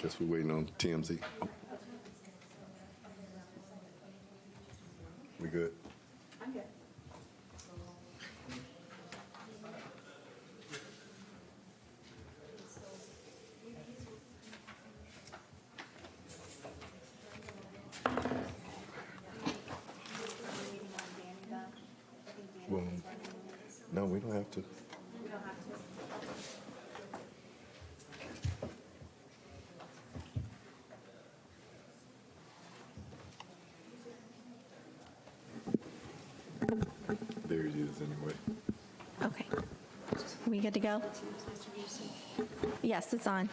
Guess we're waiting on TMZ. Oh. We good? I'm good. Well, no, we don't have to. We don't have to. There it is anyway. Okay. Are we good to go? Yes, it's on.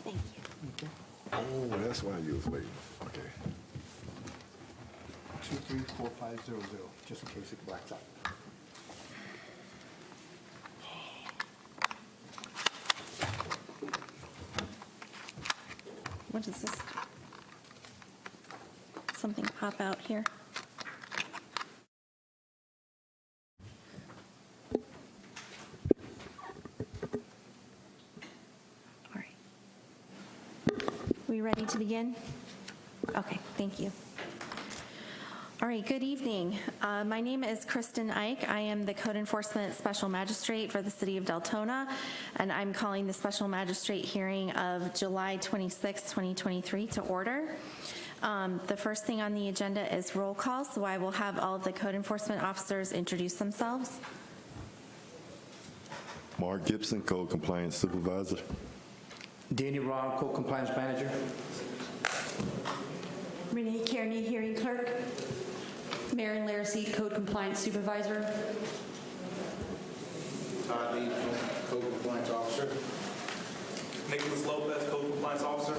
Thank you. Oh, that's why you was waiting. Okay. 234500, just in case it blacks out. What is this? Something pop out here. All right. We ready to begin? Okay, thank you. All right, good evening. My name is Kristen Ike. I am the Code Enforcement Special Magistrate for the City of Deltona, and I'm calling the Special Magistrate hearing of July 26, 2023 to order. The first thing on the agenda is roll call, so I will have all of the code enforcement officers introduce themselves. Mark Gibson, Code Compliance Supervisor. Danny Ron, Code Compliance Manager. Renee Kearney, Hearing Clerk. Maren Laracy, Code Compliance Supervisor. Todd Lee, Code Compliance Officer. Nicholas Lopez, Code Compliance Officer.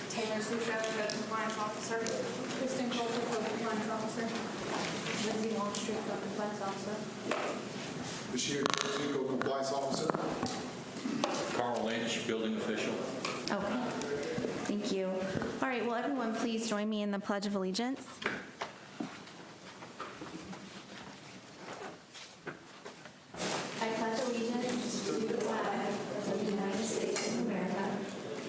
Taylor Susha, Code Compliance Officer. Kristen Coulter, Code Compliance Officer. Lindsay Longstreet, Code Compliance Officer. Bashir Jersey, Code Compliance Officer. Carl Lynch, Building Official. Okay, thank you. All right, will everyone please join me in the Pledge of Allegiance? I pledge allegiance to the flag of the United States of America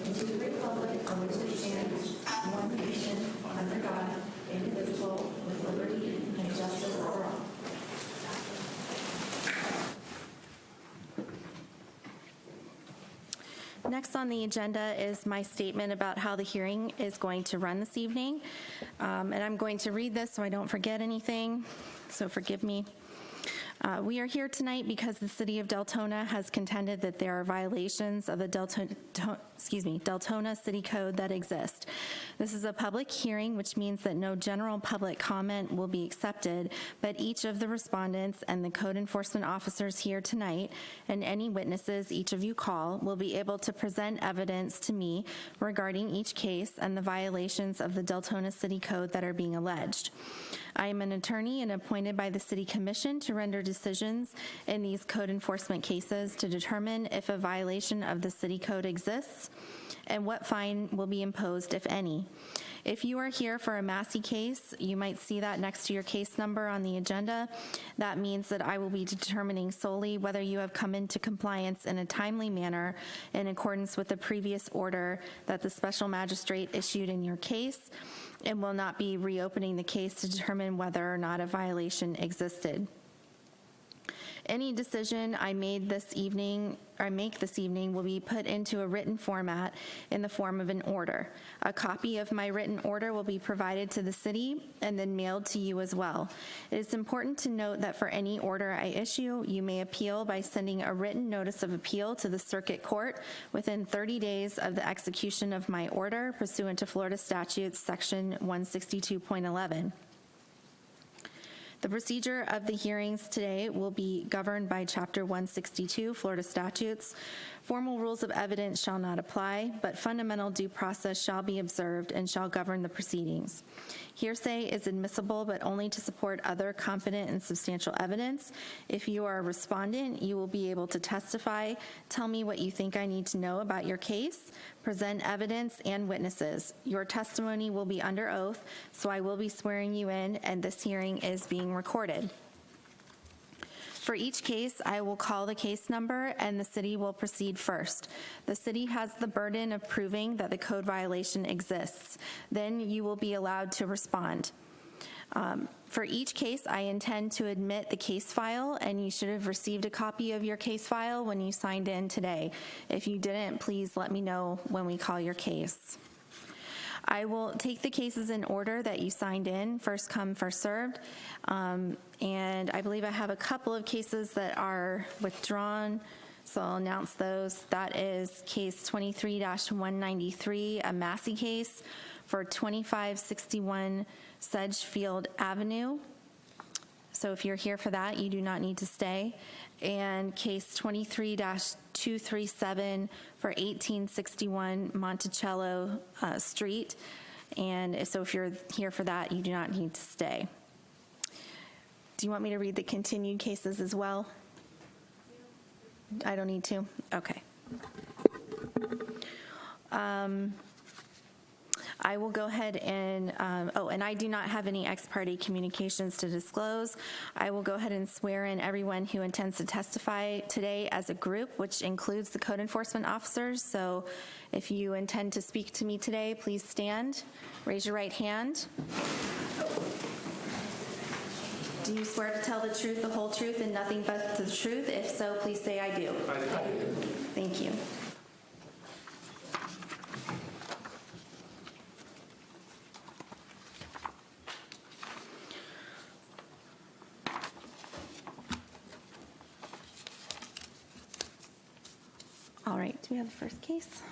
and to the republic for which it stands, one nation, under God, indivisible, with liberty and justice for all. Next on the agenda is my statement about how the hearing is going to run this evening. And I'm going to read this so I don't forget anything, so forgive me. We are here tonight because the City of Deltona has contended that there are violations of the Deltona City Code that exist. This is a public hearing, which means that no general public comment will be accepted, but each of the respondents and the code enforcement officers here tonight, and any witnesses each of you call, will be able to present evidence to me regarding each case and the violations of the Deltona City Code that are being alleged. I am an attorney and appointed by the City Commission to render decisions in these code enforcement cases to determine if a violation of the City Code exists and what fine will be imposed, if any. If you are here for a Massey case, you might see that next to your case number on the agenda. That means that I will be determining solely whether you have come into compliance in a timely manner in accordance with the previous order that the special magistrate issued in your case, and will not be reopening the case to determine whether or not a violation existed. Any decision I make this evening will be put into a written format in the form of an order. A copy of my written order will be provided to the city and then mailed to you as well. It is important to note that for any order I issue, you may appeal by sending a written notice of appeal to the circuit court within 30 days of the execution of my order pursuant to Florida Statutes Section 162.11. The procedure of the hearings today will be governed by Chapter 162 Florida statutes. Formal rules of evidence shall not apply, but fundamental due process shall be observed and shall govern the proceedings. Hearsay is admissible, but only to support other competent and substantial evidence. If you are a respondent, you will be able to testify, tell me what you think I need to know about your case, present evidence and witnesses. Your testimony will be under oath, so I will be swearing you in, and this hearing is being recorded. For each case, I will call the case number and the city will proceed first. The city has the burden of proving that the code violation exists. Then you will be allowed to respond. For each case, I intend to admit the case file, and you should have received a copy of your case file when you signed in today. If you didn't, please let me know when we call your case. I will take the cases in order that you signed in, first come, first served. And I believe I have a couple of cases that are withdrawn, so I'll announce those. That is case 23-193, a Massey case for 2561 Sedgefield Avenue. So if you're here for that, you do not need to stay. And case 23-237 for 1861 Monticello Street. And so if you're here for that, you do not need to stay. Do you want me to read the continued cases as well? I don't need to? Okay. I will go ahead and, and I do not have any ex parte communications to disclose. I will go ahead and swear in everyone who intends to testify today as a group, which includes the code enforcement officers. So if you intend to speak to me today, please stand, raise your right hand. Do you swear to tell the truth, the whole truth, and nothing but the truth? If so, please say I do. I do. Thank you. All right, do we have the first case?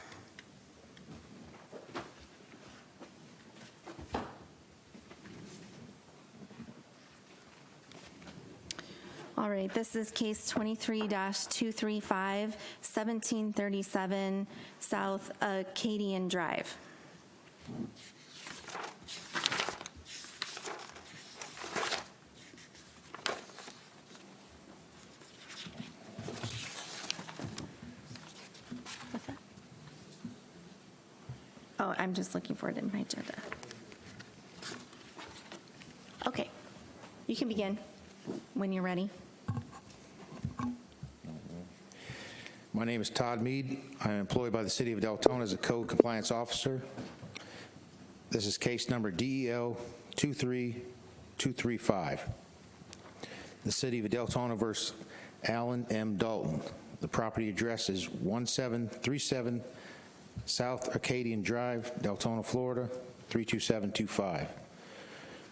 All right, this is case 23-235, 1737 South Acadian Drive. What's that? Oh, I'm just looking for it in my agenda. Okay, you can begin when you're ready. My name is Todd Mead. I am employed by the City of Deltona as a Code Compliance Officer. This is case number DEL 23235. The City of Deltona versus Alan M. Dalton. The property address is 1737 South Acadian Drive, Deltona, Florida, 32725.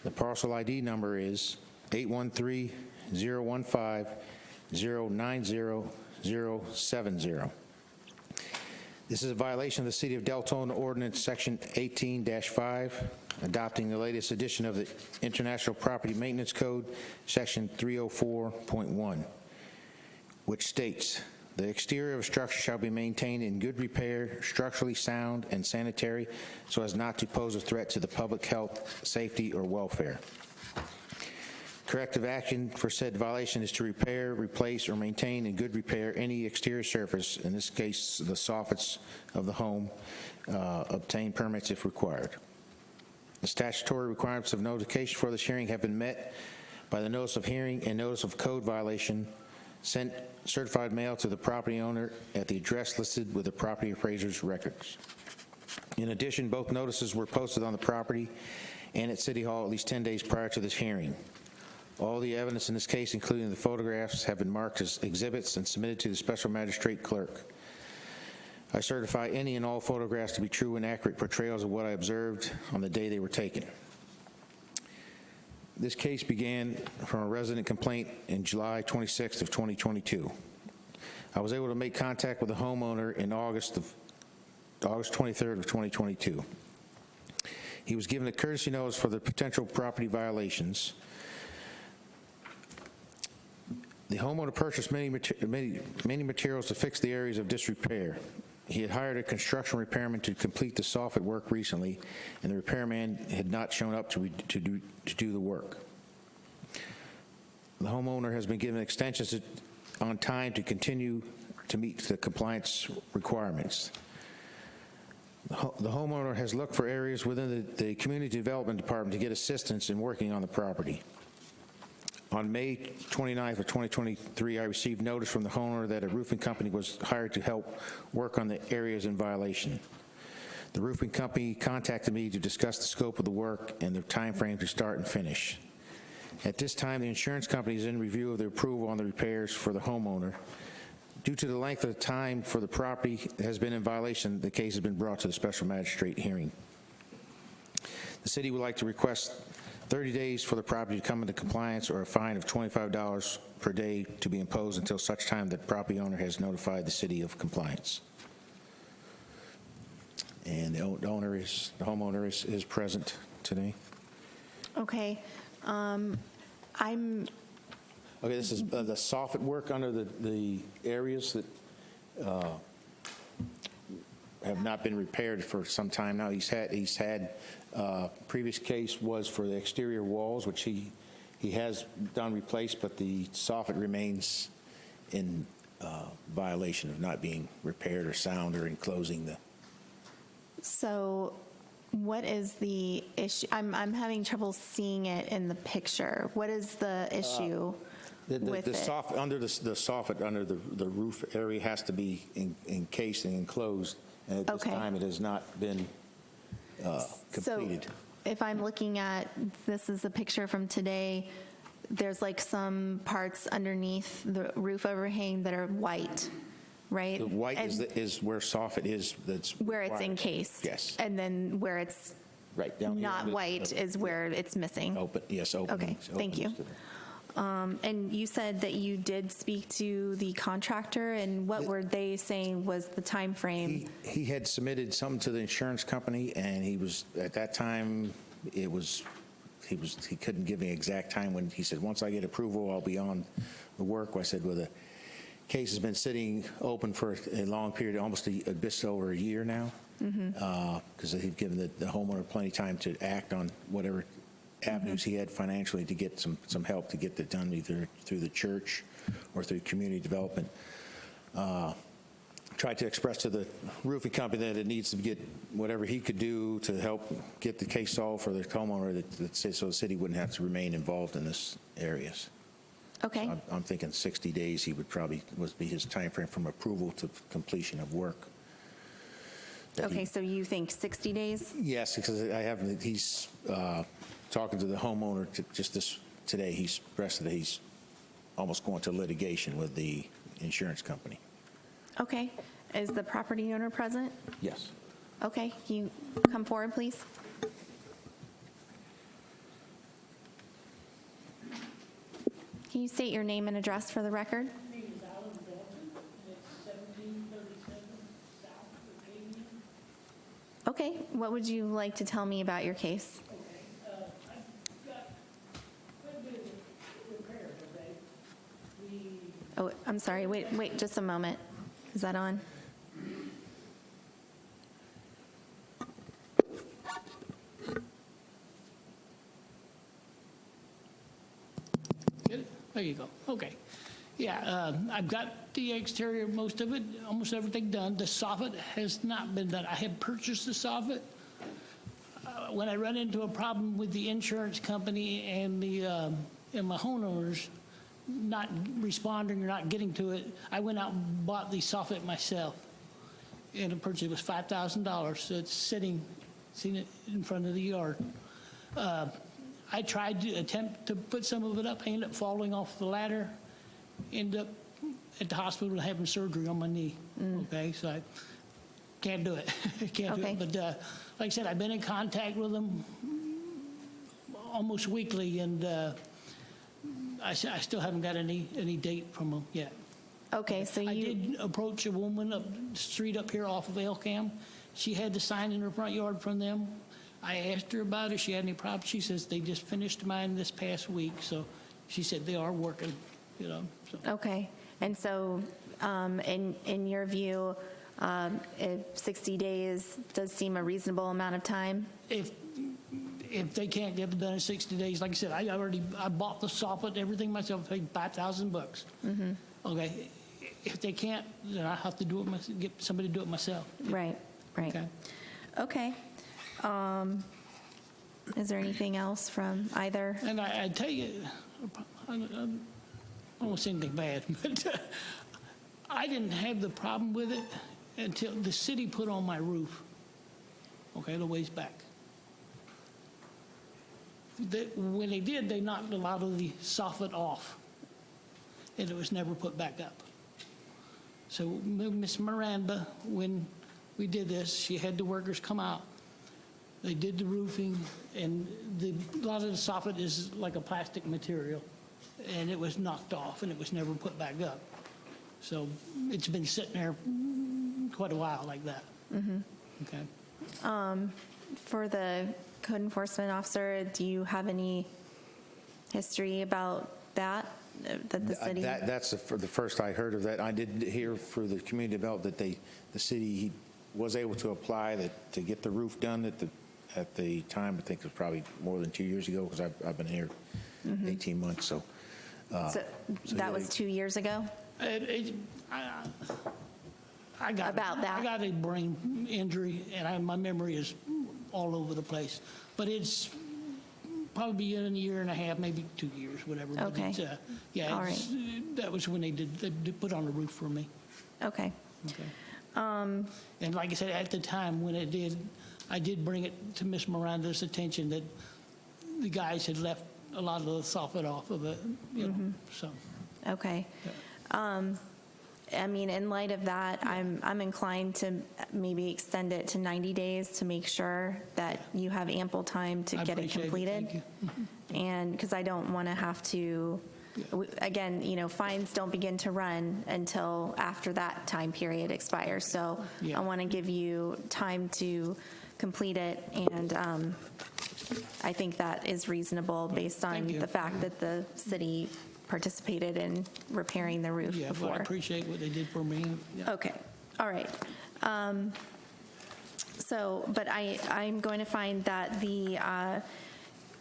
The parcel ID number is 813-015-090-070. This is a violation of the City of Deltona Ordinance Section 18-5, adopting the latest edition of the International Property Maintenance Code, Section 304.1, which states, the exterior of a structure shall be maintained in good repair, structurally sound, and sanitary, so as not to pose a threat to the public health, safety, or welfare. Corrective action for said violation is to repair, replace, or maintain in good repair any exterior surface, in this case, the soffits of the home, obtain permits if required. The statutory requirements of notification for this hearing have been met by the notice of hearing and notice of code violation sent certified mail to the property owner at the address listed with the property appraiser's records. In addition, both notices were posted on the property and at City Hall at least 10 days prior to this hearing. All the evidence in this case, including the photographs, have been marked as exhibits and submitted to the Special Magistrate Clerk. I certify any and all photographs to be true and accurate portrayals of what I observed on the day they were taken. This case began from a resident complaint in July 26th of 2022. I was able to make contact with the homeowner in August 23rd of 2022. He was given a courtesy notice for the potential property violations. The homeowner purchased many materials to fix the areas of disrepair. He had hired a construction repairman to complete the soffit work recently, and the repairman had not shown up to do the work. The homeowner has been given extensions on time to continue to meet the compliance requirements. The homeowner has looked for areas within the Community Development Department to get assistance in working on the property. On May 29th of 2023, I received notice from the homeowner that a roofing company was hired to help work on the areas in violation. The roofing company contacted me to discuss the scope of the work and the time frame to start and finish. At this time, the insurance company is in review of the approval on the repairs for the homeowner. Due to the length of time for the property has been in violation, the case has been brought to the special magistrate hearing. The city would like to request 30 days for the property to come into compliance, or a fine of $25 per day to be imposed until such time that property owner has notified the city of compliance. And the homeowner is present today. Okay. Okay, this is the soffit work under the areas that have not been repaired for some time now. He's had previous case was for the exterior walls, which he has done replaced, but the soffit remains in violation of not being repaired or sound or enclosing the. So what is the issue? I'm having trouble seeing it in the picture. What is the issue with it? Under the soffit, under the roof area has to be encased and enclosed, and at this time it has not been completed. So if I'm looking at, this is a picture from today, there's like some parts underneath the roof overhang that are white, right? The white is where soffit is. That's where it's required. encased. Yes. And then where it's Right down here not under white is where it's missing. Open, yes, open. Okay, thank you. And you said that you did speak to the contractor, and what were they saying was the time frame? He had submitted something to the insurance company, and he was, at that time, he couldn't give me an exact time when he said, once I get approval, I'll be on the work. I said, well, the case has been sitting open for a long period, almost a bit over a year now, because they've given the homeowner plenty of time to act on whatever avenues he had financially to get some help to get that done, either through the church or through community development. Tried to express to the roofing company that it needs to get whatever he could do to help get the case solved for the homeowner, so the city wouldn't have to remain involved in this areas. Okay. So I'm thinking 60 days he would probably be his time frame from approval to completion of work. Okay, so you think 60 days? Yes, because he's talking to the homeowner today. He expressed that he's almost going to litigation with the insurance company. Okay. Is the property owner present? Yes. Okay, can you come forward, please? Can you state your name and address for the record? My name is Alan Dalton, and it's 1737 South Virginia. Okay, what would you like to tell me about your case? Okay, I've got quite a bit of repairs, okay? Oh, I'm sorry, wait just a moment. Is that on? Get it? There you go, okay. Yeah, I've got the exterior, most of it, almost everything done. The soffit has not been done. I had purchased the soffit. When I run into a problem with the insurance company and my homeowners not responding or not getting to it, I went out and bought the soffit myself. And the purchase was $5,000, so it's sitting in front of the yard. I tried to attempt to put some of it up. I ended up falling off the ladder. Ended up at the hospital having surgery on my knee. Okay, so I can't do it. Can't do it. But like I said, I've been in contact with them almost weekly, and I still haven't got any date from them yet. Okay, so I you... did approach a woman up the street up here off of Elkham. She had the sign in her front yard from them. I asked her about it. She had any problems. She says they just finished mine this past week. So she said they are working you know, so. Okay, and so, in your view, if 60 days does seem a reasonable amount of time? If they can't get it done in 60 days, like I said, I bought the soffit and everything myself, paid $5,000. Okay, if they can't, then I have to do it myself, get somebody to do it myself. Right, right. Okay. Okay. Is there anything else from either? And I tell you, I won't say anything bad, but I didn't have the problem with it until the city put on my roof, okay, the ways back. When they did, they knocked a lot of the soffit off, and it was never put back up. So Miss Miranda, when we did this, she had the workers come out. They did the roofing, and a lot of the soffit is like a plastic material, and it was knocked off, and it was never put back up. So it's been sitting there quite a while like that. Okay. For the code enforcement officer, do you have any history about that the city? That's the first I heard of that. I did hear for the community development that the city was able to apply to get the roof done at the time. I think it was probably more than 2 years ago, because I've been here 18 months. So That was 2 years ago? I got About that. I got a brain injury, and my memory is all over the place. But it's probably in a year and a half, maybe 2 years, whatever. But Okay. it's, yeah, All it's, that was when they put on the roof for me. Okay. Okay. And like I said, at the time when it did, I did bring it to Miss Miranda's attention that the guys had left a lot of the soffit off of it, you know, so. Okay. I mean, in light of that, I'm inclined to maybe extend it to 90 days to make sure that you have ample time to I get it appreciate completed. Thank you. And because I don't want to have to, again, you know, fines don't begin to run until after that time period expires. So Yeah. I want to give you time to complete it, and I think that is reasonable based on Thank you. the fact that the city participated in repairing the roof Yeah, well, I before. appreciate what they did for me. Yeah. Okay, all right. But I'm going to find that the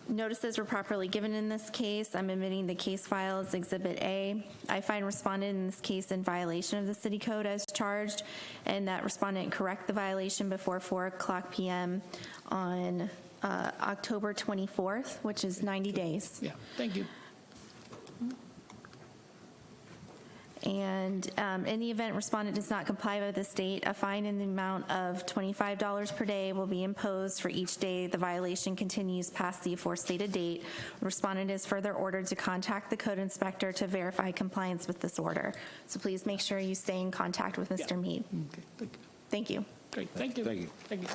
notices were properly given in this case. I'm admitting the case file as Exhibit A. I find respondent in this case in violation of the city code as charged, and that respondent correct the violation before 4:00 p.m. on October 24th, which is 90 days. Yeah, thank you. And in the event respondent does not comply with this date, a fine in the amount of $25 per day will be imposed for each day the violation continues past the aforestated date. Respondent is further ordered to contact the code inspector to verify compliance with this order. So please make sure you stay in contact with Mr. Mead. Okay, Thank you. great, thank you. Thank you. Thank you.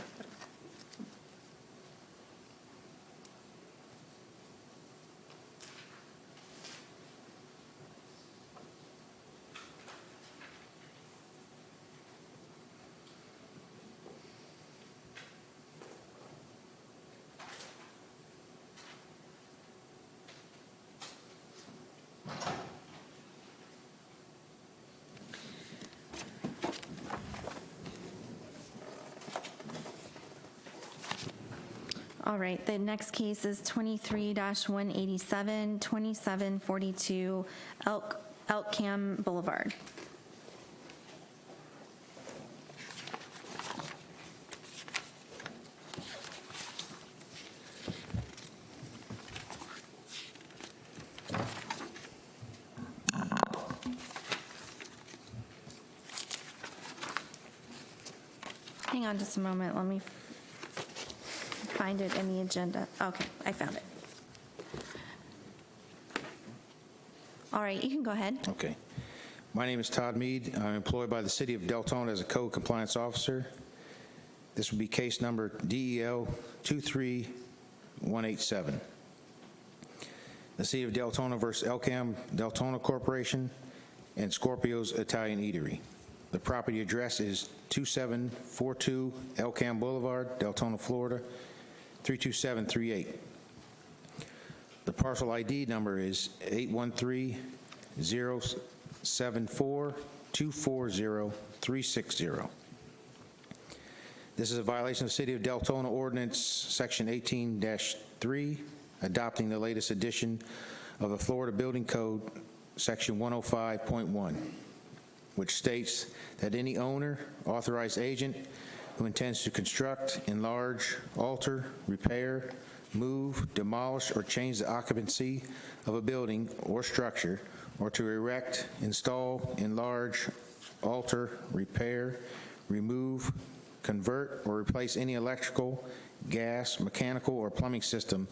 All right, the next case is 23-187, 2742 Elkham Boulevard. Hang on just a moment, let me find it in the agenda. Okay, I found it. All right, you can go ahead. Okay. My name is Todd Mead. I'm employed by the City of Deltona as a code compliance officer. This would be case number DEL 23187. The City of Deltona versus Elkham Deltona Corporation and Scorpio's Italian Eatery. The property address is 2742 Elkham Boulevard, Deltona, Florida, 32738. The parcel ID number is 074-240-360. This is a violation of City of Deltona Ordinance, Section 18-3, adopting the latest edition of the Florida Building Code, Section 105.1, which states that any owner, authorized agent who intends to construct, enlarge, alter, repair, move, demolish, or change the occupancy of a building or structure, or to erect, install, enlarge, alter, repair, remove, convert, or replace any electrical, gas, mechanical, or plumbing system,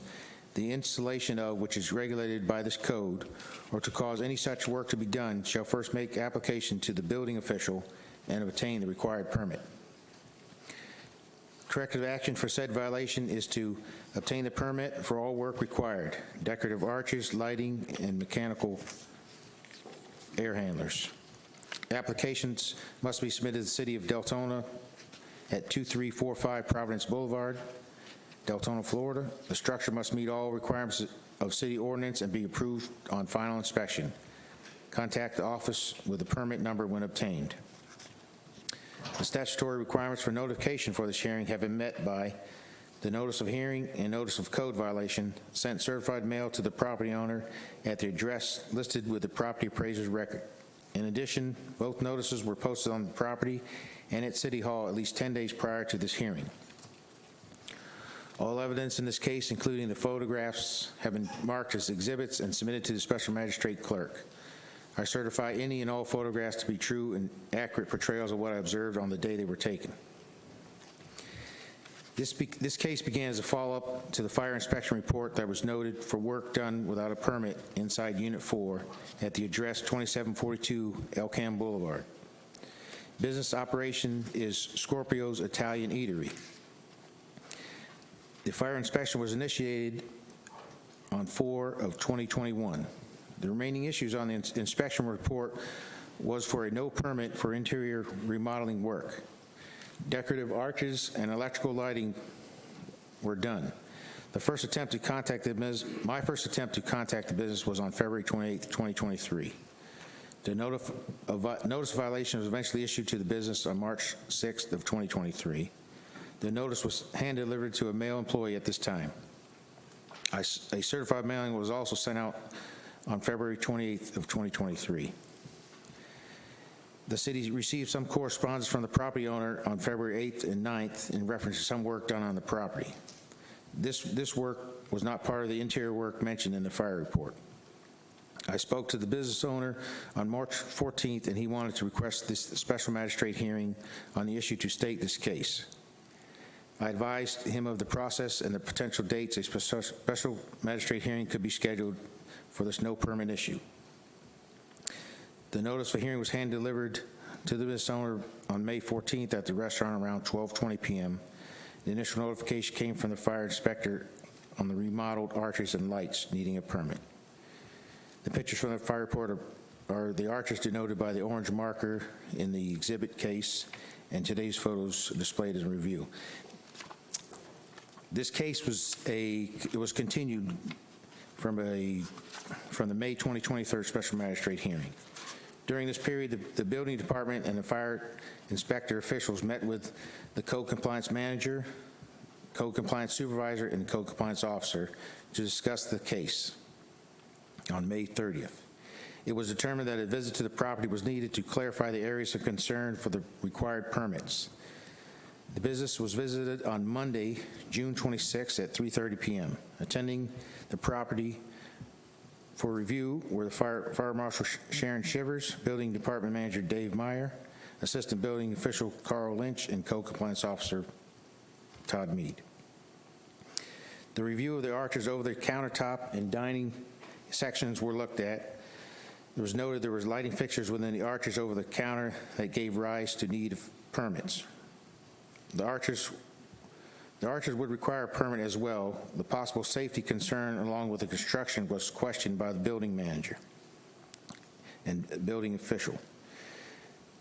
the installation of which is regulated by this code, or to cause any such work to be done, shall first make application to the building official and obtain the required permit. Corrective action for said violation is to obtain the permit for all work required: decorative arches, lighting, and mechanical air handlers. Applications must be submitted to the City of Deltona at 2345 Providence Boulevard, Deltona, Florida. The structure must meet all requirements of city ordinance and be approved on final inspection. Contact the office with the permit number when obtained. The statutory requirements for notification for this hearing have been met by the notice of hearing and notice of code violation sent certified mail to the property owner at the address listed with the property appraiser's record. In addition, both notices were posted on the property and at City Hall at least 10 days prior to this hearing. All evidence in this case, including the photographs, have been marked as exhibits and submitted to the special magistrate clerk. I certify any and all photographs to be true and accurate portrayals of what I observed on the day they were taken. This case began as a follow-up to the fire inspection report that was noted for work done without a permit inside Unit 4 at the address 2742 Elkham Boulevard. Business operation is Scorpio's Italian Eatery. The fire inspection was initiated on 4/2021. The remaining issues on the inspection report was for a no permit for interior remodeling work. Decorative arches and electrical lighting were done. My first attempt to contact the business was on February 28, 2023. The notice of violation was eventually issued to the business on March 6th of 2023. The notice was hand-delivered to a male employee at this time. A certified mailing was also sent out on February 28th of 2023. The city received some correspondence from the property owner on February 8th and 9th in reference to some work done on the property. This work was not part of the interior work mentioned in the fire report. I spoke to the business owner on March 14th, and he wanted to request this special magistrate hearing on the issue to state this case. I advised him of the process and the potential dates a special magistrate hearing could be scheduled for this no permit issue. The notice for hearing was hand-delivered to the business owner on May 14th at the restaurant around 12:20 p.m. The initial notification came from the fire inspector on the remodeled arches and lights needing a permit. The pictures from the fire report are the arches denoted by the orange marker in the exhibit case, and today's photos displayed in review. This case was continued from the May 2023 special magistrate hearing. During this period, the building department and the fire inspector officials met with the code compliance manager, code compliance supervisor, and code compliance officer to discuss the case on May 30th. It was determined that a visit to the property was needed to clarify the areas of concern for the required permits. The business was visited on Monday, June 26th at 3:30 p.m. Attending the property for review were the Fire Marshal Sharon Shivers, Building Department Manager Dave Meyer, Assistant Building Official Carl Lynch, and Code Compliance Officer Todd Mead. The review of the arches over the countertop and dining sections were looked at. It was noted there was lighting fixtures within the arches over the counter that gave rise to need of permits. The arches would require a permit as well. The possible safety concern along with the construction was questioned by the building manager and building official.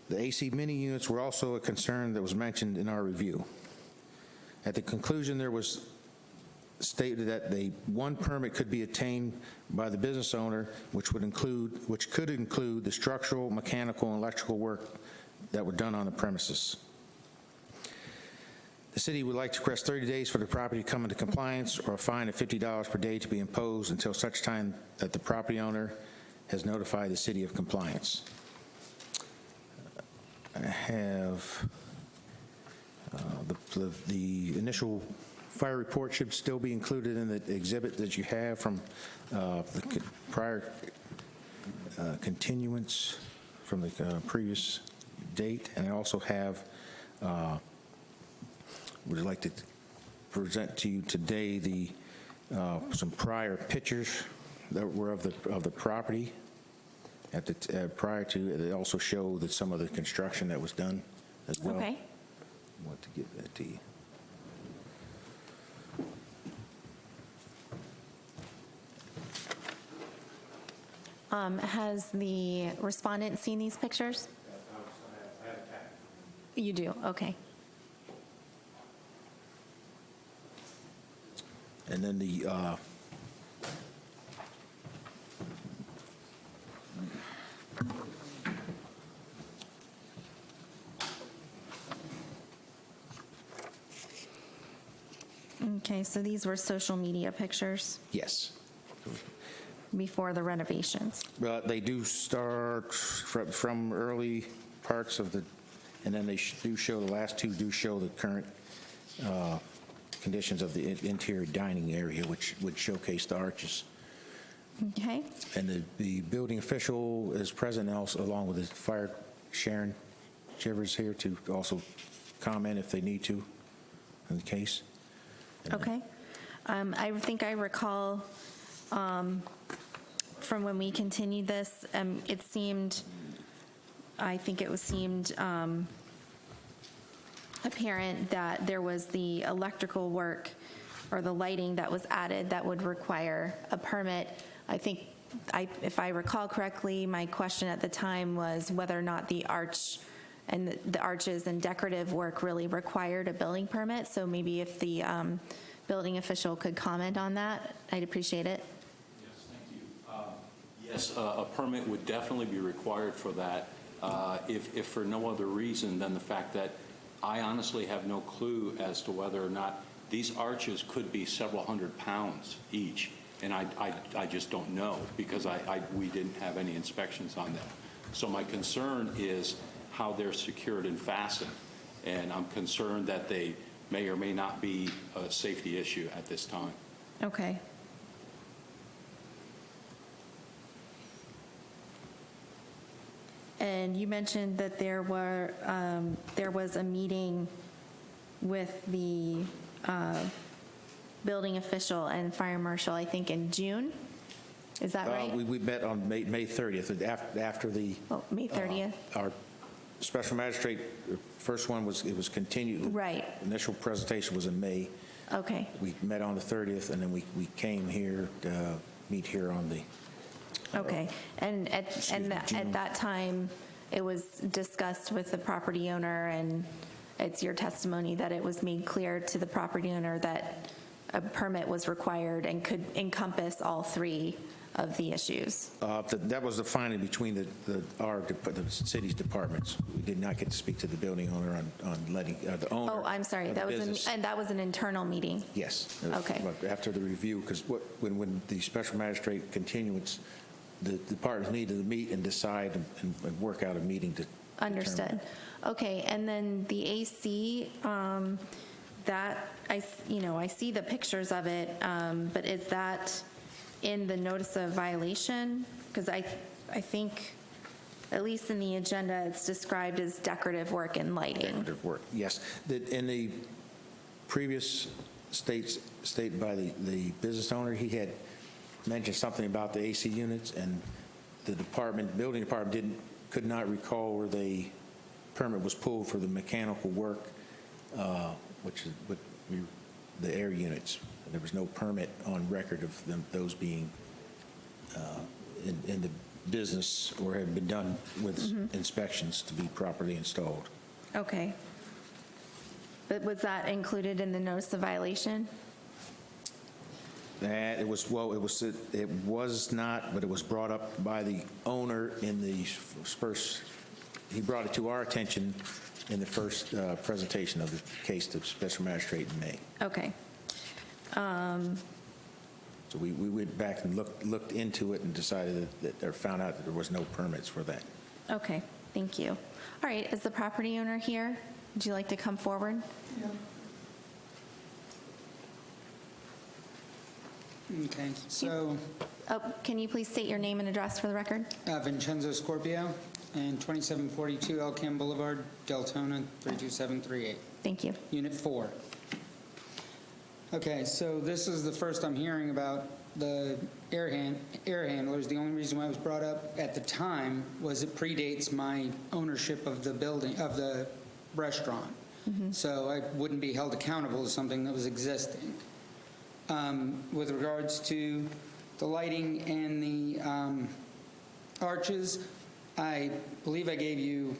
The AC mini units were also a concern that was mentioned in our review. At the conclusion, there was stated that one permit could be obtained by the business owner, which could include the structural, mechanical, and electrical work that were done on the premises. The city would like to request 30 days for the property to come into compliance, or a fine of $50 per day to be imposed until such time that the property owner has notified the city of compliance. I have the initial fire report should still be included in the exhibit that you have from the prior continuance from the previous date. And I also have, would like to present to you today the some prior pictures that were of the property at the prior to. They also show that some of the construction that was done as well. Okay. I want to give that to you. Has the respondent seen these pictures? You do, okay. And then the Okay, so these were social media pictures yes. before the renovations. Well, they do start from early parts of the, and then they do show, the last two do show the current conditions of the interior dining area, which would showcase the arches. Okay, And the building official is present also, along with the fire Sharon Chivers here to also comment if they need to in the case. okay. I think I recall from when we continued this, it seemed, I think it was seemed apparent that there was the electrical work or the lighting that was added that would require a permit. I think, if I recall correctly, my question at the time was whether or not the arch and the arches and decorative work really required a building permit. So maybe if the building official could comment on that, I'd appreciate it. Yes, thank you. Yes, a permit would definitely be required for that, if for no other reason than the fact that I honestly have no clue as to whether or not these arches could be several hundred pounds each, and I just don't know because we didn't have any inspections on them. So my concern is how they're secured and fastened, and I'm concerned that they may or may not be a safety issue at this time. Okay. And you mentioned that there was a meeting with the building official and fire marshal, I think, in June? Is that right? We met on May 30th, after the... Oh, May 30th? Our special magistrate, first one was continued. Right. Initial presentation was in May. Okay. We met on the 30th, and then we came here to meet here on the... Okay. And at that time, it was discussed with the property owner, and it's your testimony that it was made clear to the property owner that a permit was required and could encompass all three of the issues. That was the finding between the city's departments. We did not get to speak to the building owner on letting the owner. Oh, I'm sorry. of the That was business. and that was an internal meeting. Yes. Okay. But after the review, because when the special magistrate continuance, the departments needed to meet and decide and work out a meeting to. Understood. Okay, and then the AC, that, I see the pictures of it, but is that in the notice of violation? Because I think, at least in the agenda, it's described as decorative work and lighting. Decorative work, yes. In the previous state by the business owner, he had mentioned something about the AC units, and the building department could not recall where the permit was pulled for the mechanical work, which is the air units. There was no permit on record of those being in the business or had been done with inspections to be properly installed. Okay. But was that included in the notice of violation? That, it was not, but it was brought up by the owner in the first, he brought it to our attention in the first presentation of the case to Special Magistrate in May. Okay. So we went back and looked into it and decided or found out that there was no permits for that. Okay, thank you. All right, is the property owner here? Would you like to come forward? Okay, so Oh, can you please state your name and address for the record? Vincenzo Scorpio and 2742 Elkham Boulevard, Deltona 32738, Thank you. Unit 4. Okay, so this is the first I'm hearing about the air handlers. The only reason why it was brought up at the time was it predates my ownership of the building, of the restaurant. So I wouldn't be held accountable to something that was existing. With regards to the lighting and the arches, I believe I gave you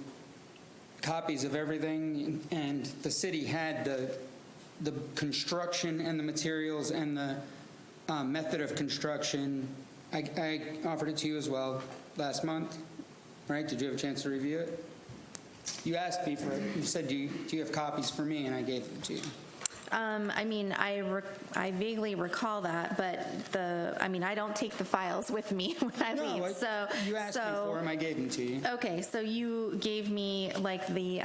copies of everything, and the city had the construction and the materials and the method of construction. I offered it to you as well last month, right? Did you have a chance to review it? You asked me for it. You said, do you have copies for me? And I gave them to you. I mean, I vaguely recall that, but I don't take the files with me when I leave, so. You asked me for them, I gave them to you. Okay, so you gave me like the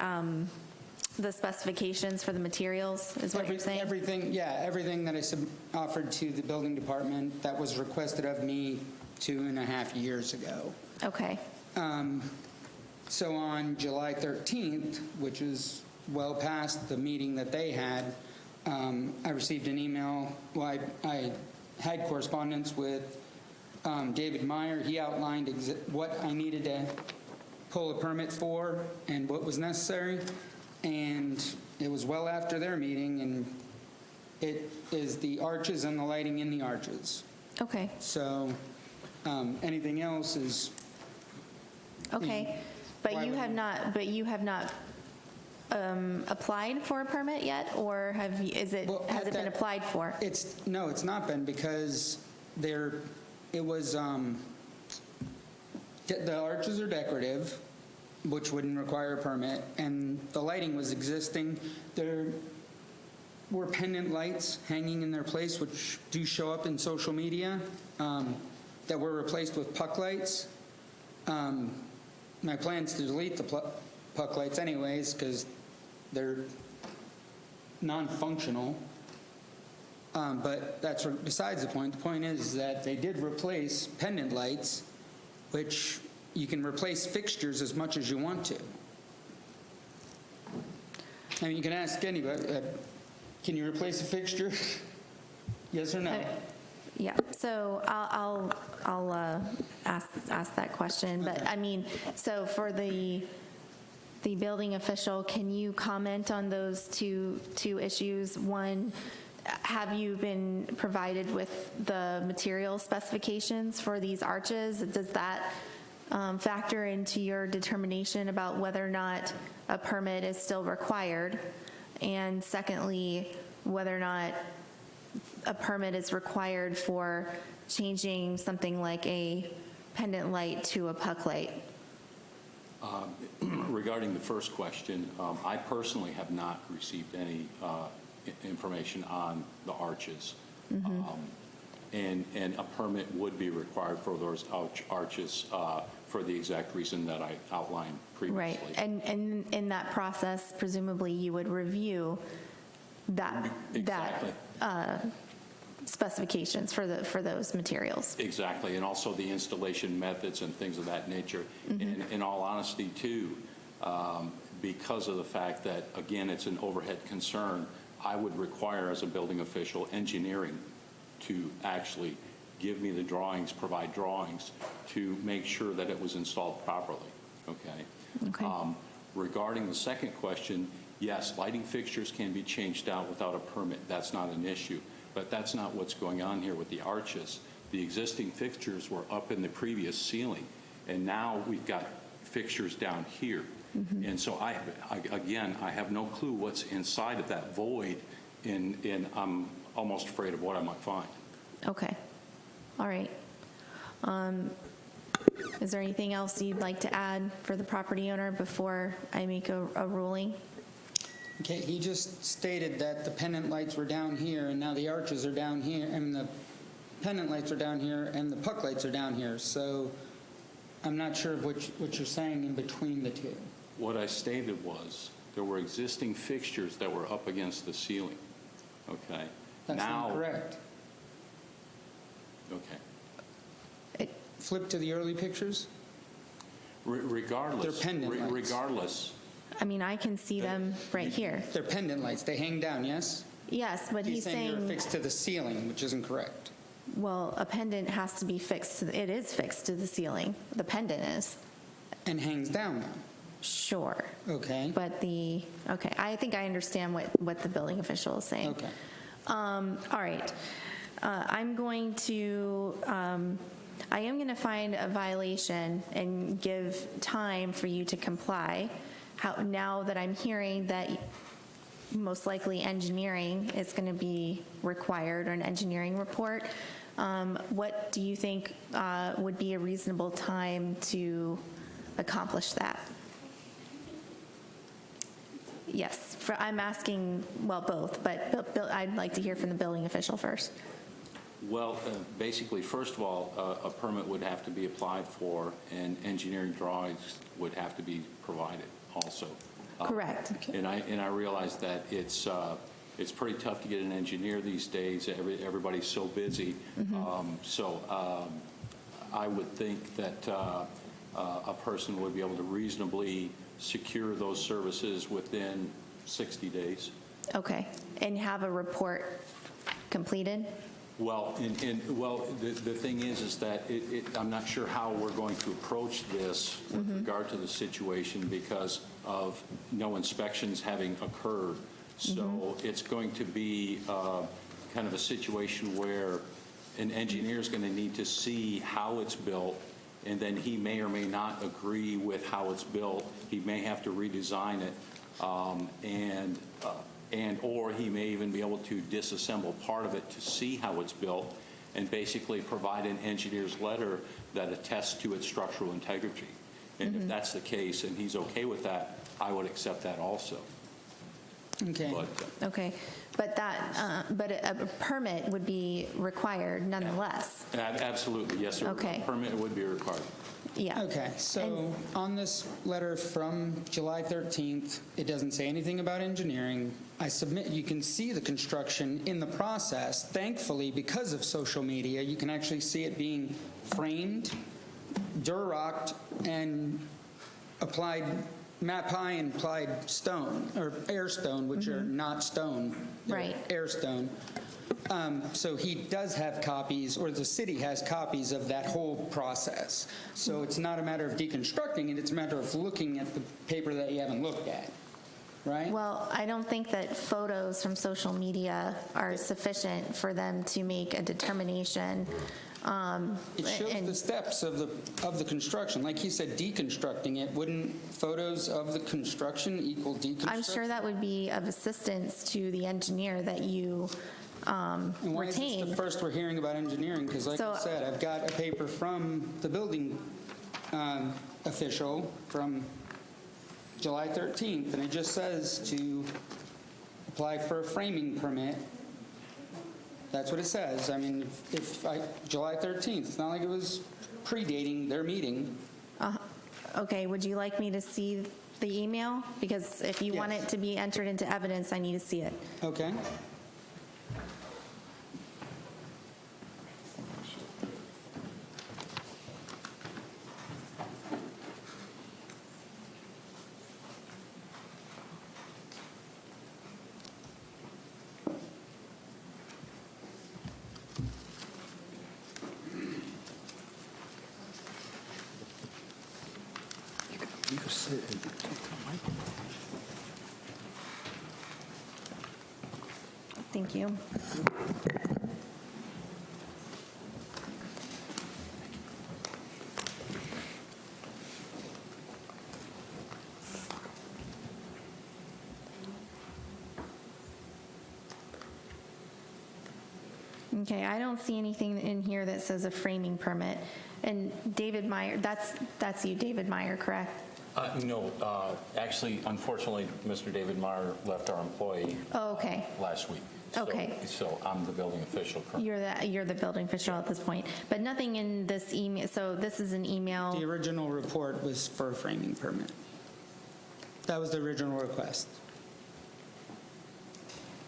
specifications for the materials, is what you're saying? Everything that I offered to the building department that was requested of me 2.5 years ago. Okay, So on July 13th, which is well past the meeting that they had, I received an email. Well, I had correspondence with David Meyer. He outlined what I needed to pull a permit for and what was necessary. And it was well after their meeting, and it is the arches and the lighting in the arches. okay, So anything else is... okay. But Why you have not applied for a permit yet, or has it been applied for? No, it's not been, because the arches are decorative, which wouldn't require a permit, and the lighting was existing. There were pendant lights hanging in their place, which do show up in social media, that were replaced with puck lights. My plan's to delete the puck lights anyways, because they're non-functional. But that's besides the point. The point is that they did replace pendant lights, which you can replace fixtures as much as you want to. I mean, you can ask anybody, can you replace a fixture? Yes or no? Yeah, so I'll ask that question, but I mean, so for the building official, can you comment on those two issues? One, have you been provided with the material specifications for these arches? Does that factor into your determination about whether or not a permit is still required? And secondly, whether or not a permit is required for changing something like a pendant light to a puck light? Regarding the first question, I personally have not received any information on the arches. And a permit would be required for those arches for the exact reason that I outlined previously. Right, and in that process, presumably you would review that Exactly. specifications for those materials. Exactly, and also the installation methods and things of that nature. And in all honesty, too, because of the fact that, again, it's an overhead concern, I would require, as a building official, engineering to actually give me the drawings, provide drawings to make sure that it was installed properly, okay? Okay. Regarding the second question, yes, lighting fixtures can be changed out without a permit. That's not an issue. But that's not what's going on here with the arches. The existing fixtures were up in the previous ceiling, and now we've got fixtures down here. And so I have no clue what's inside of that void, and I'm almost afraid of what I might find. Okay, all right. Is there anything else you'd like to add for the property owner before I make a ruling? Okay, he just stated that the pendant lights were down here, and now the arches are down here, and the pendant lights are down here, and the puck lights are down here. So I'm not sure what you're saying in between the two. What I stated was, there were existing fixtures that were up against the ceiling, okay? That's not correct. Okay. Flip to the early pictures. Regardless. They're pendant lights. Regardless, I mean, I can see them right here. They're pendant lights. They hang down, yes? Yes, but he's They're saying, fixed to the ceiling, which isn't correct. well, a pendant has to be fixed, it is fixed to the ceiling. The pendant is, And hangs down now. sure. Okay. But okay, I think I understand what the building official is saying. Okay. All right. I'm going to, I am going to find a violation and give time for you to comply. Now that I'm hearing that most likely engineering is going to be required, or an engineering report, what do you think would be a reasonable time to accomplish that? Yes, I'm asking, well, both, but I'd like to hear from the building official first. well, basically, first of all, a permit would have to be applied for, and engineering drawings would have to be provided also. Correct. And I realize that it's pretty tough to get an engineer these days. Everybody's so busy. I would think that a person would be able to reasonably secure those services within 60 days. Okay, and have a report completed? Well, the thing is that I'm not sure how we're going to approach this with regard to the situation because of no inspections having occurred. So it's going to be kind of a situation where an engineer is going to need to see how it's built, and then he may or may not agree with how it's built. He may have to redesign it, or he may even be able to disassemble part of it to see how it's built and basically provide an engineer's letter that attests to its structural integrity. And if that's the case and he's okay with that, I would accept that also. Okay. Okay, but a permit would be required nonetheless. Absolutely, yes, sir. Okay. A permit would be required. Yeah. Okay, so on this letter from July 13th, it doesn't say anything about engineering. I submit, you can see the construction in the process. Thankfully, because of social media, you can actually see it being framed, Durocked, and applied MAPI and applied stone, or air stone, which are not stone. They're Right. air stone. So he does have copies, or the city has copies of that whole process. So it's not a matter of deconstructing it, it's a matter of looking at the paper that you haven't looked at, right? Well, I don't think that photos from social media are sufficient for them to make a determination. It shows the steps of the construction. Like he said, deconstructing it, wouldn't photos of the construction equal deconstruction? I'm sure that would be of assistance to the engineer that you And why is this retain. the first we're hearing about engineering? Because like I said, I've got a paper from the building official from July 13th, and it just says to apply for a framing permit. That's what it says. I mean, July 13th, it's not like it was predating their meeting. Okay, would you like me to see the email? Because if you want Yes. it to be entered into evidence, I need to see it. Okay. You can sit and take the mic. Thank you. Okay, I don't see anything in here that says a framing permit. And David Meyer, that's you, David Meyer, correct? No, actually, unfortunately, Mr. David Meyer left our employee Oh, okay. last week. Okay. So I'm the building official currently. You're the building official at this point, but nothing in this email, so this is an The email, original report was for a framing permit. That was the original request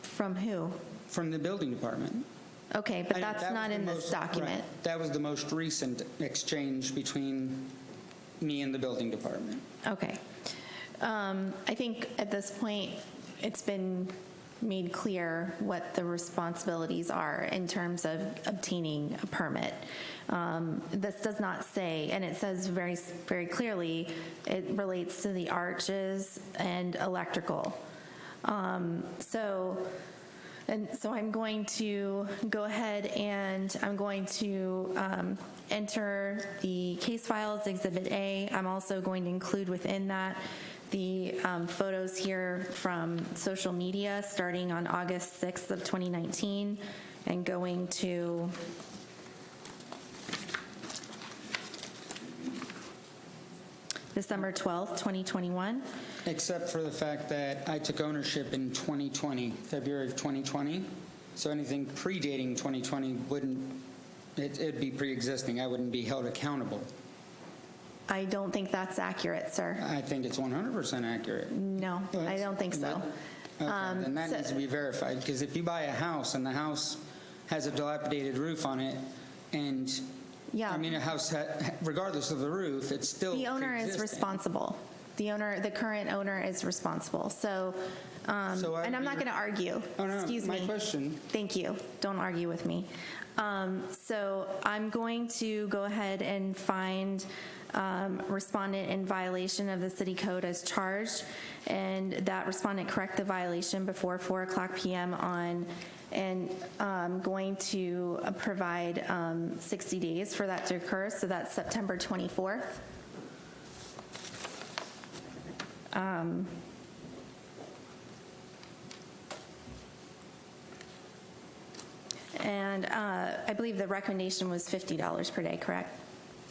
from who? from the building department. Okay, but that's That was not the in this most- document. right. That was the most recent exchange between me and the building department. Okay. I think at this point, it's been made clear what the responsibilities are in terms of obtaining a permit. This does not say, and it says very, very clearly, it relates to the arches and electrical. So I'm going to go ahead and I'm going to enter the case files, Exhibit A. I'm also going to include within that the photos here from social media starting on August 6th of 2019 and going to December 12th, 2021. Except for the fact that I took ownership in 2020, February of 2020. So anything predating 2020 it'd be pre-existing. I wouldn't be held accountable. I don't think that's accurate, sir. I think it's 100% accurate. No, I don't think so. Okay, then that so- needs to be verified, because if you buy a house and the house has a dilapidated roof on it, and, Yeah. I mean, a house, regardless of the roof, it's still The owner is pre-existing. responsible. The current owner is responsible. So, So I and would I'm not be- going to argue. Oh, no, Excuse me. my question. Thank you. Don't argue with me. So I'm going to go ahead and find respondent in violation of the city code as charged, and that respondent correct the violation before 4:00 p.m. on, and I'm going to provide 60 days for that to occur, so that's September 24th. And I believe the recommendation was $50 per day, correct?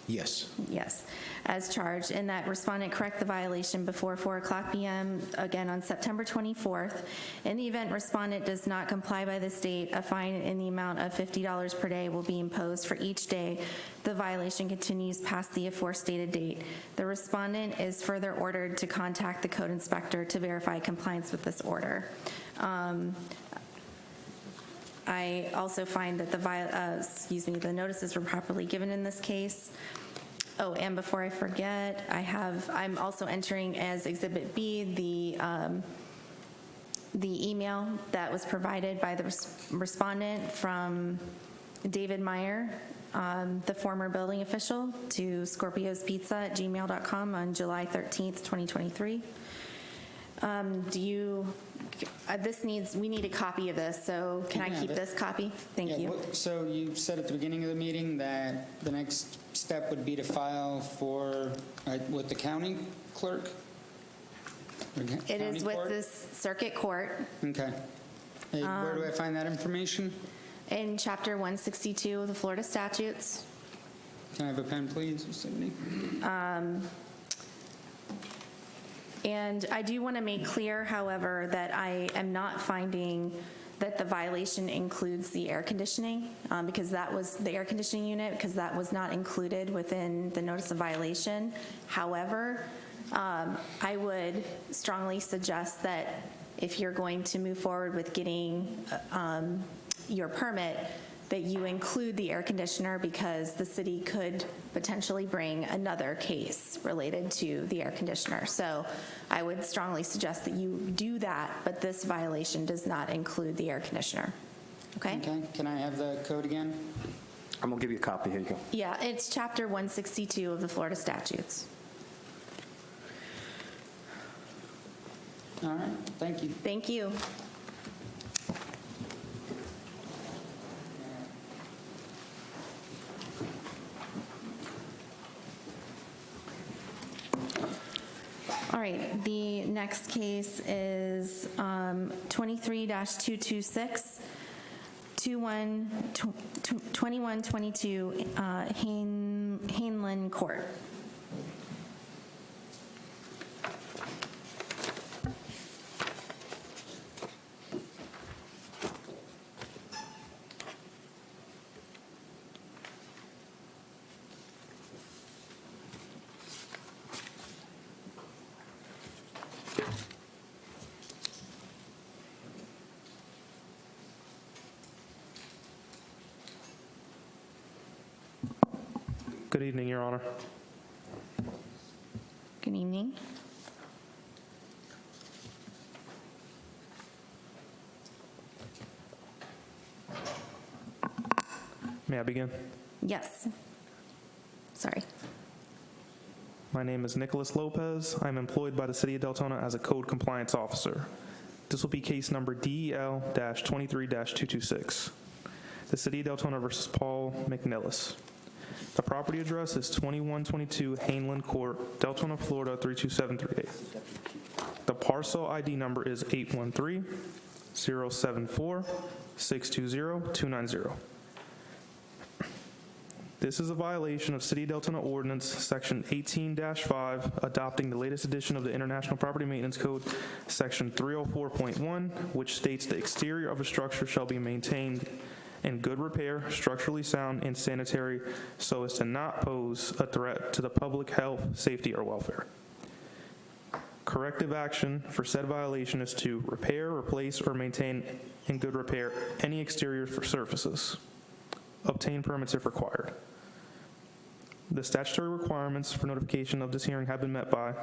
Yes. Yes, as charged, and that respondent correct the violation before 4:00 p.m., again on September 24th. In the event respondent does not comply by this date, a fine in the amount of $50 per day will be imposed for each day the violation continues past the aforestated date. The respondent is further ordered to contact the code inspector to verify compliance with this order. I also find that the notices were properly given in this case. Oh, and before I forget, I'm also entering as Exhibit B the email that was provided by the respondent from David Meyer, the former building official, to scorpiospizza@gmail.com on July 13th, 2023. We need a copy of this, so can I You can keep have it. this copy? Thank Yeah, you. So you said at the beginning of the meeting that the next step would be to file with the county clerk? Or It county is with court? this circuit court Okay. Hey, where do I find that information? in Chapter 162 of the Florida statutes. Can I have a pen, please, Sydney? And I do want to make clear, however, that I am not finding that the violation includes the air conditioning, because that was the air conditioning unit, because that was not included within the notice of violation. However, I would strongly suggest that if you're going to move forward with getting your permit, that you include the air conditioner, because the city could potentially bring another case related to the air conditioner. So I would strongly suggest that you do that, but this violation does not include the air conditioner. Okay? Okay, can I have the code again? I'm going to give you a copy. Here you go. Yeah, it's Chapter 162 of the Florida statutes. All right, thank you. Thank you. All right, the next case is 23-226, 2122 Haneland Court. Good evening, Your Honor. Good evening. May I begin? Yes. Sorry. My name is Nicholas Lopez. I'm employed by the City of Deltona as a code compliance officer. This will be case number DEL-23-226. The City of Deltona versus Paul McNillis. The property address is 2122 Haneland Court, Deltona, Florida 32738. The parcel ID number is 813-074-620-290. This is a violation of City of Deltona Ordinance Section 18-5, adopting the latest edition of the International Property Maintenance Code, Section 304.1, which states the exterior of a structure shall be maintained in good repair, structurally sound, and sanitary, so as to not pose a threat to the public health, safety, or welfare. Corrective action for said violation is to repair, replace, or maintain in good repair any exterior surfaces. Obtain permits if required. The statutory requirements for notification of this hearing have been met by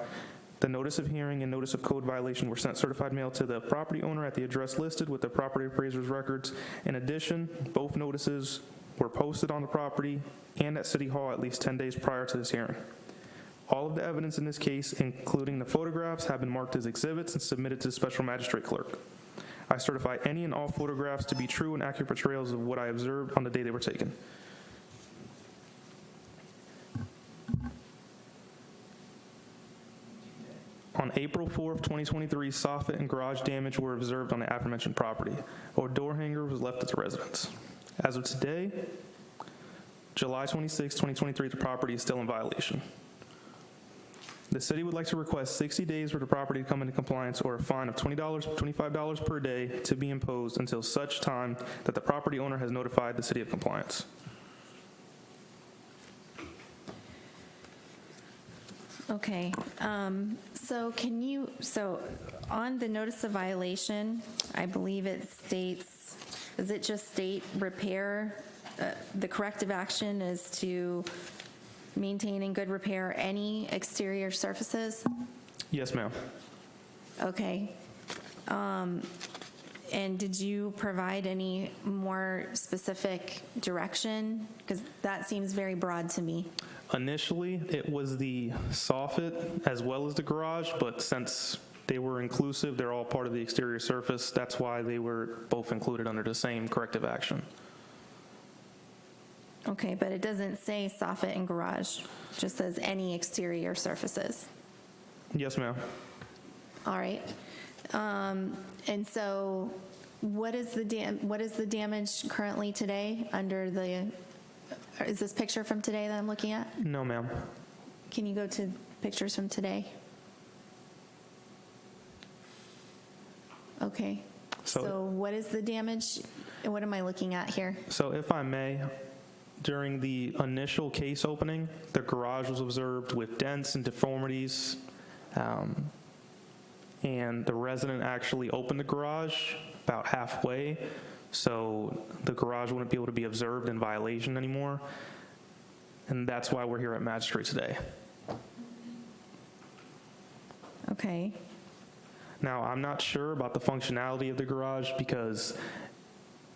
the notice of hearing and notice of code violation were sent certified mail to the property owner at the address listed with the property appraiser's records. In addition, both notices were posted on the property and at City Hall at least 10 days prior to this hearing. All of the evidence in this case, including the photographs, have been marked as exhibits and submitted to the special magistrate clerk. I certify any and all photographs to be true and accurate portrayals of what I observed on the day they were taken. On April 4th, 2023, soffit and garage damage were observed on the aforementioned property. A door hanger was left at the residence. As of today, July 26, 2023, the property is still in violation. The city would like to request 60 days for the property to come into compliance or a fine of $20, $25 per day to be imposed until such time that the property owner has notified the city of compliance. Okay, so on the notice of violation, I believe it states, does it just state repair? The corrective action is to maintain in good repair any exterior surfaces? Yes, ma'am. Okay. And did you provide any more specific direction? Because that seems very broad to me. Initially, it was the soffit as well as the garage, but since they were inclusive, they're all part of the exterior surface, that's why they were both included under the same corrective action. Okay, but it doesn't say soffit and garage, it just says any exterior surfaces. Yes, ma'am. All right. And so what is the damage currently today under the, is this picture from today that I'm looking at? No, ma'am. Can you go to pictures from today? Okay. So what is the damage? What am I looking at here? So if I may, during the initial case opening, the garage was observed with dents and deformities, and the resident actually opened the garage about halfway, so the garage wouldn't be able to be observed in violation anymore, and that's why we're here at Magistrate today. Okay. Now, I'm not sure about the functionality of the garage because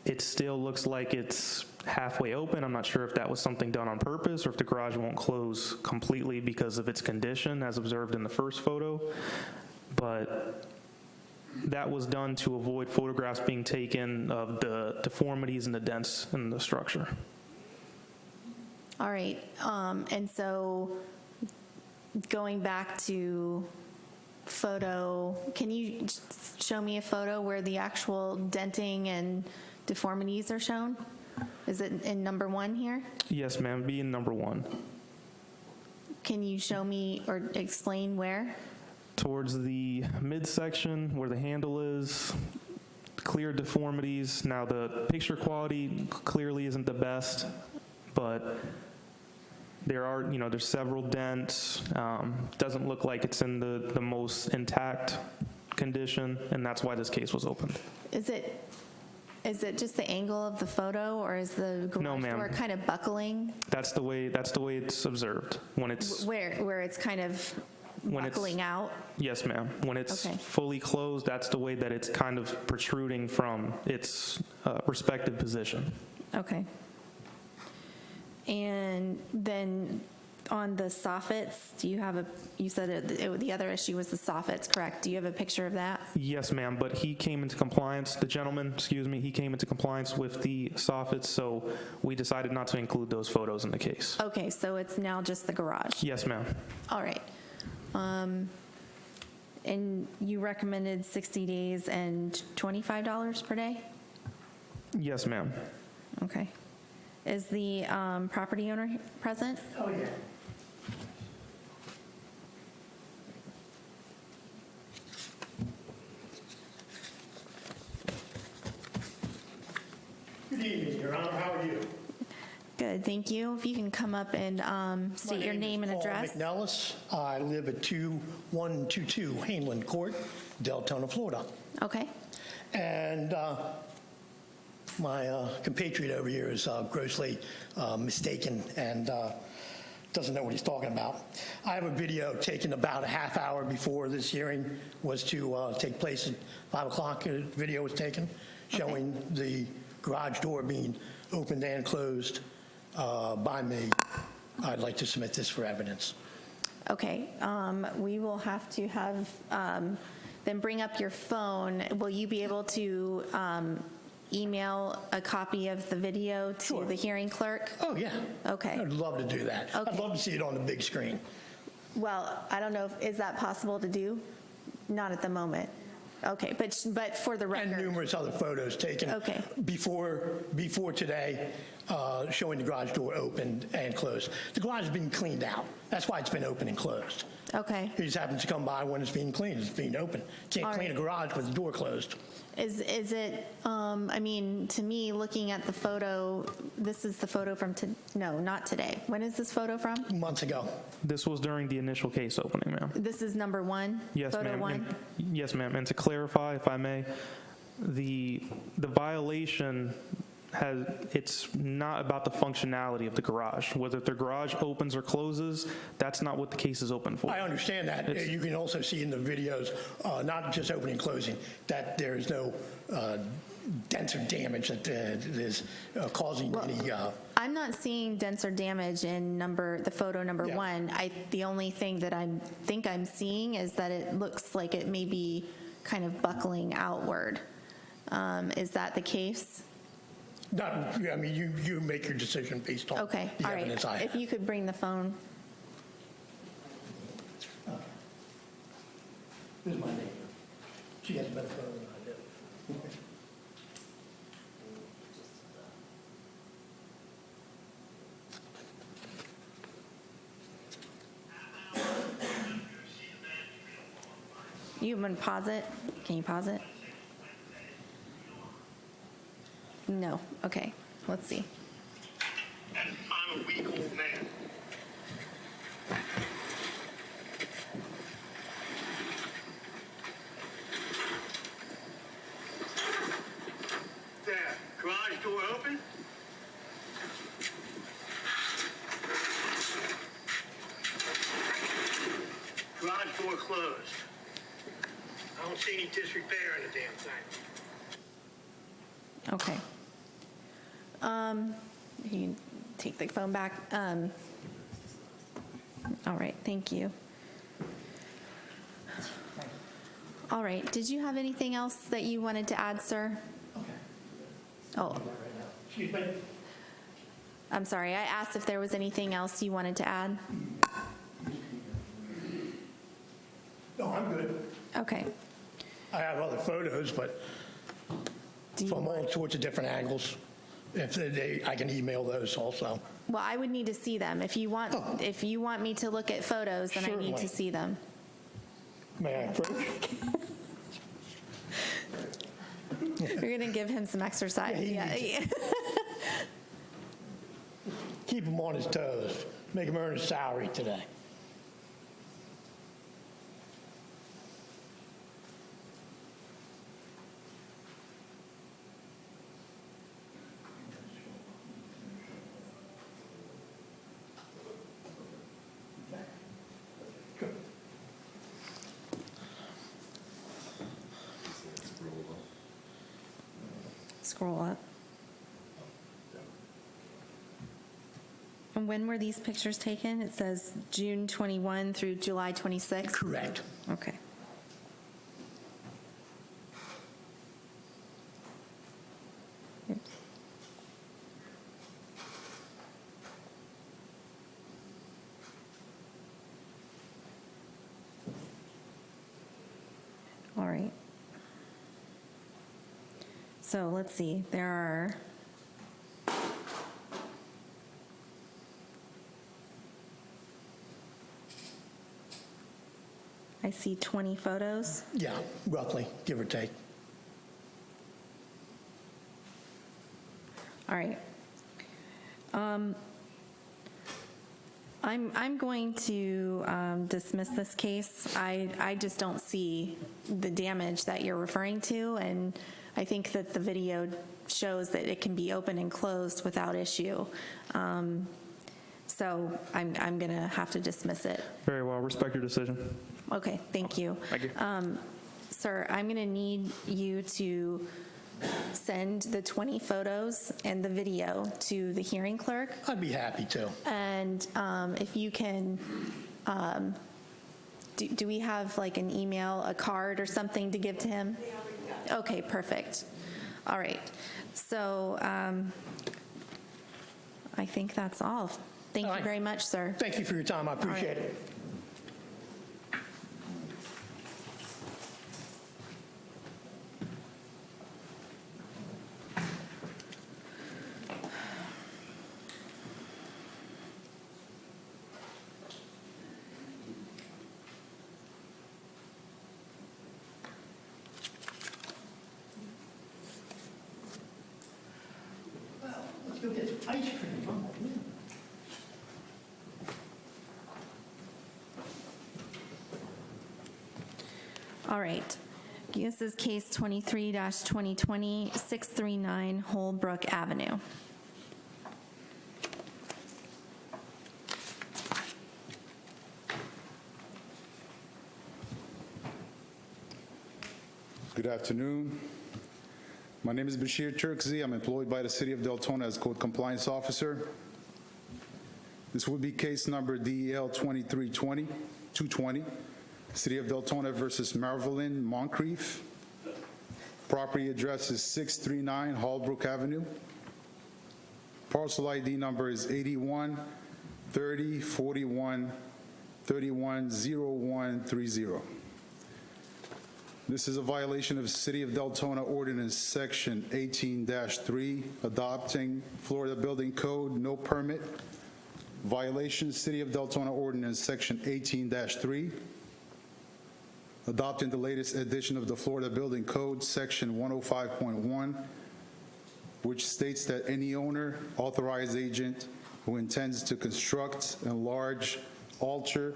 it still looks like it's halfway open. I'm not sure if that was something done on purpose or if the garage won't close completely because of its condition as observed in the first photo, but that was done to avoid photographs being taken of the deformities and the dents in the structure. All right. And so going back to photo, can you show me a photo where the actual denting and deformities are shown? Is it in number 1 here? Yes, ma'am, be in number 1. Can you show me or explain where? Towards the midsection where the handle is, clear deformities. Now, the picture quality clearly isn't the best, but there are, there's several dents. Doesn't look like it's in the most intact condition, and that's why this case was opened. Is it just the angle of the photo, or is the garage door kind of buckling? That's the way it's observed when it's Where it's kind of buckling out? Yes, ma'am. When it's Okay. fully closed, that's the way that it's kind of protruding from its respective position. Okay. And then on the soffits, do you have you said the other issue was the soffits, correct? Do you have a picture of that? Yes, ma'am, but he came into compliance, the gentleman, he came into compliance with the soffits, so we decided not to include those photos in the case. Okay, so it's now just the garage? Yes, ma'am. All right. And you recommended 60 days and $25 per day? Yes, ma'am. Okay. Is the property owner present? Oh, yeah. Good evening, Your Honor. How are you? Good, thank you. If you can come up and state your name and address. My name is Paul McNellis. I live at 2122 Haneland Court, Deltona, Florida. Okay. And my compatriot over here is grossly mistaken and doesn't know what he's talking about. I have a video taken about a half hour before this hearing was to take place at 5 o'clock. A video was taken showing the garage door being opened and closed by me. I'd like to submit this for evidence. Okay, we will have to have them bring up your phone. Will you be able to email a copy of the video to the hearing clerk? Oh, yeah. Okay. I'd love to do that. Okay. I'd love to see it on the big screen. Well, I don't know, is that possible to do? Not at the moment. Okay, but for the record. And numerous other photos taken before today showing the garage door opened and closed. The garage has been cleaned out. That's why it's been open and closed. Okay. You just happen to come by when it's being cleaned. It's being open. Can't clean a garage with the door closed. Is it, I mean, to me, looking at the photo, this is the photo from, no, not today. When is this photo from? Months ago. This was during the initial case opening, ma'am. This is number 1? Yes, Photo ma'am. 1? Yes, ma'am. And to clarify, if I may, the violation it's not about the functionality of the garage. Whether the garage opens or closes, that's not what the case is open for. I understand that. You can also see in the videos, not just opening and closing, that there is no dents or damage that is causing any. I'm not seeing dents or damage in the photo number 1. The only thing that I think I'm seeing is that it looks like it may be kind of buckling outward. Is that the case? I mean, you make your decision based on the evidence I have. If you could bring the phone. This is my neighbor. She has a better photo than I do. You want to pause it? Can you pause it? No. Okay. Let's see. I'm a weak old man. There, garage door open. Garage door closed. I don't see any disrepair in the damn thing. Okay. You can take the phone back. All right, thank you. All right, did you have anything else that you wanted to add, sir? Oh, Excuse me? I'm sorry, I asked if there was anything else you wanted to add. No, I'm good. Okay. I have other photos, but Do you from all want- sorts of different angles. If I can email those also. Well, I would need to see them. If you want, Oh. if you want me to look at photos, then I need to Certainly. see them. May I approach? You're going to give him some exercise. Yeah, he Yeah. Keep him on his toes. Make him earn his salary today. Scroll up. And when were these pictures taken? It says June 21 through July 26? Correct. Okay. Oops. All right. So let's see, there are I see 20 photos. Yeah, roughly, give or take. All right. I'm going to dismiss this case. I just don't see the damage that you're referring to, and I think that the video shows that it can be open and closed without issue. So I'm going to have to dismiss it. Very well. Respect your decision. Okay, thank you. Thank you. Sir, I'm going to need you to send the 20 photos and the video to the hearing clerk. I'd be happy to. And if you can, do we have like an email, a card or something to give to him? Okay, perfect. All right. So I think that's all. Thank All you right. very much, sir. Thank you for your time. I appreciate it. Well, let's go get some ice cream. All right. This is case 23-2020, 639 Holbrook Avenue. Good afternoon. My name is Bashir Turkzi. I'm employed by the City of Deltona as Code Compliance Officer. This would be case number DEL 2320-220, City of Deltona versus Marvelin Moncrief. Property address is 639 Holbrook Avenue. Parcel ID number is 81 30 41 31 0130. This is a violation of City of Deltona Ordinance Section 18-3, adopting Florida Building Code, no permit. Violation, City of Deltona Ordinance Section 18-3, adopting the latest edition of the Florida Building Code, Section 105.1, which states that any owner, authorized agent who intends to construct, enlarge, alter,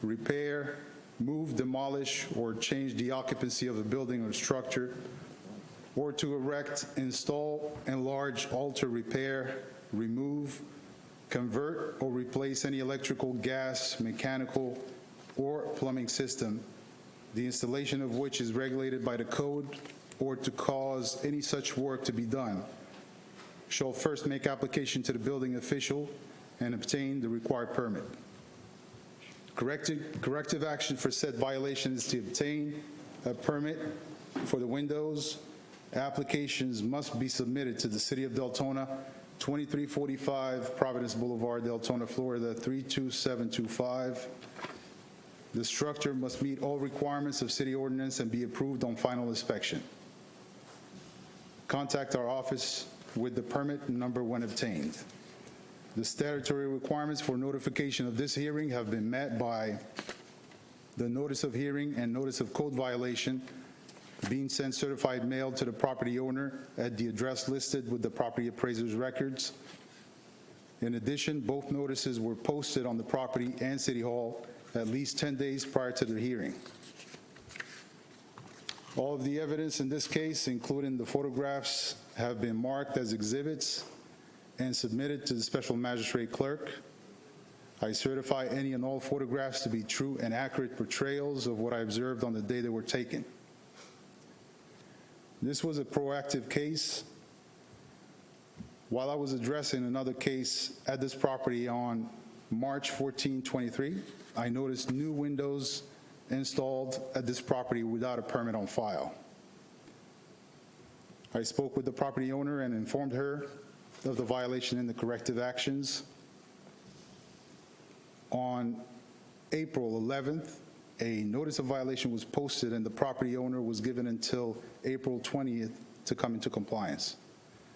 repair, move, demolish, or change the occupancy of a building or structure, or to erect, install, enlarge, alter, repair, remove, convert, or replace any electrical, gas, mechanical, or plumbing system, the installation of which is regulated by the code, or to cause any such work to be done, shall first make application to the building official and obtain the required permit. Corrective action for said violation is to obtain a permit for the windows. Applications must be submitted to the City of Deltona, 2345 Providence Boulevard, Deltona, Florida, 32725. The structure must meet all requirements of city ordinance and be approved on final inspection. contact our office with the permit number when obtained. The statutory requirements for notification of this hearing have been met by the notice of hearing and notice of code violation being sent certified mail to the property owner at the address listed with the property appraiser's records. In addition, both notices were posted on the property and City Hall at least 10 days prior to the hearing. All of the evidence in this case, including the photographs, have been marked as exhibits and submitted to the special magistrate clerk. I certify any and all photographs to be true and accurate portrayals of what I observed on the day they were taken. This was a proactive case. While I was addressing another case at this property on March 14, 23, I noticed new windows installed at this property without a permit on file. I spoke with the property owner and informed her of the violation and the corrective actions. On April 11th, a notice of violation was posted and the property owner was given until April 20th to come into compliance.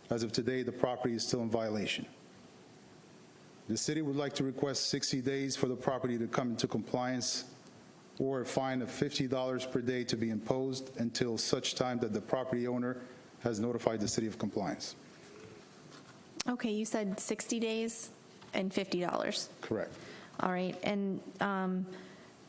As of today, the property is still in violation. The city would like to request 60 days for the property to come into compliance or a fine of $50 per day to be imposed until such time that the property owner has notified the city of compliance. Okay, you said 60 days and $50. Correct. All right,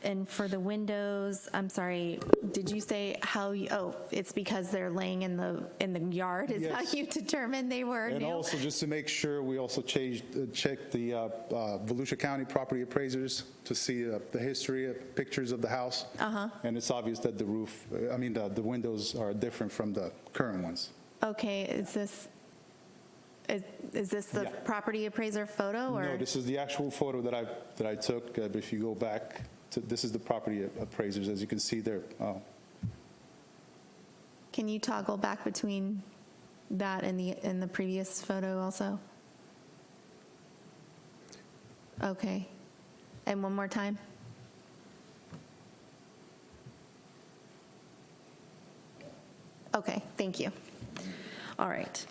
and for the windows, I'm sorry, did you say how you, oh, it's because they're laying in the yard? Is how Yes. you determined they were And new? also, just to make sure, we also checked the Volusia County property appraisers to see the history of pictures of the house. And it's obvious that the roof, the windows are different from the current ones. Okay, is this the Yeah. property appraiser photo, or? No, this is the actual photo that I took. But if you go back, this is the property appraisers. As you can see there. Can you toggle back between that and the previous photo also? Okay. And one more time? Okay, thank you. All right.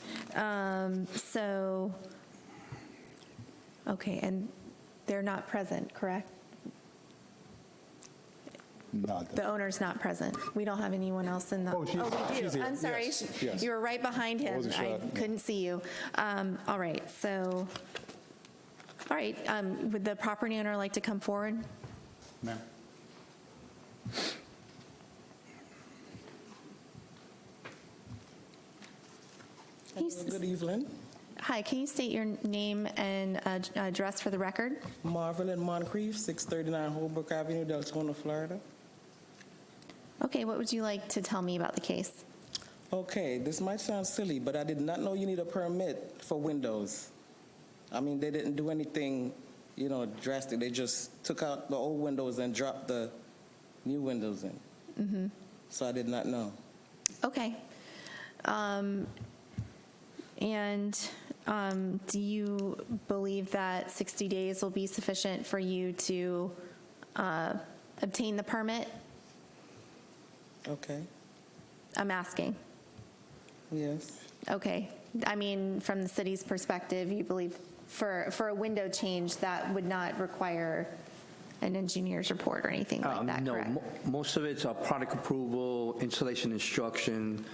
Okay, and they're not present, correct? The owner's not present. We don't have anyone else in the. Oh, we do. here. I'm sorry. Yes, yes. You were right behind him. wasn't sure. Couldn't see you. All right, so, all right, would the property owner like to come forward? Ma'am. Good evening. Hi, can you state your name and address for the record? Marvin and Moncrief, 639 Holbrook Avenue, Deltona, Florida. Okay, what would you like to tell me about the case? Okay, this might sound silly, but I did not know you need a permit for windows. I mean, they didn't do anything, drastic. They just took out the old windows and dropped the new windows in. Mm-hmm. So I did not know. Okay. Do you believe that 60 days will be sufficient for you to obtain the permit? Okay. I'm asking. Yes. Okay. I mean, from the city's perspective, you believe for a window change that would not require an engineer's report or anything like that, No, correct? most of it's product approval, installation instruction,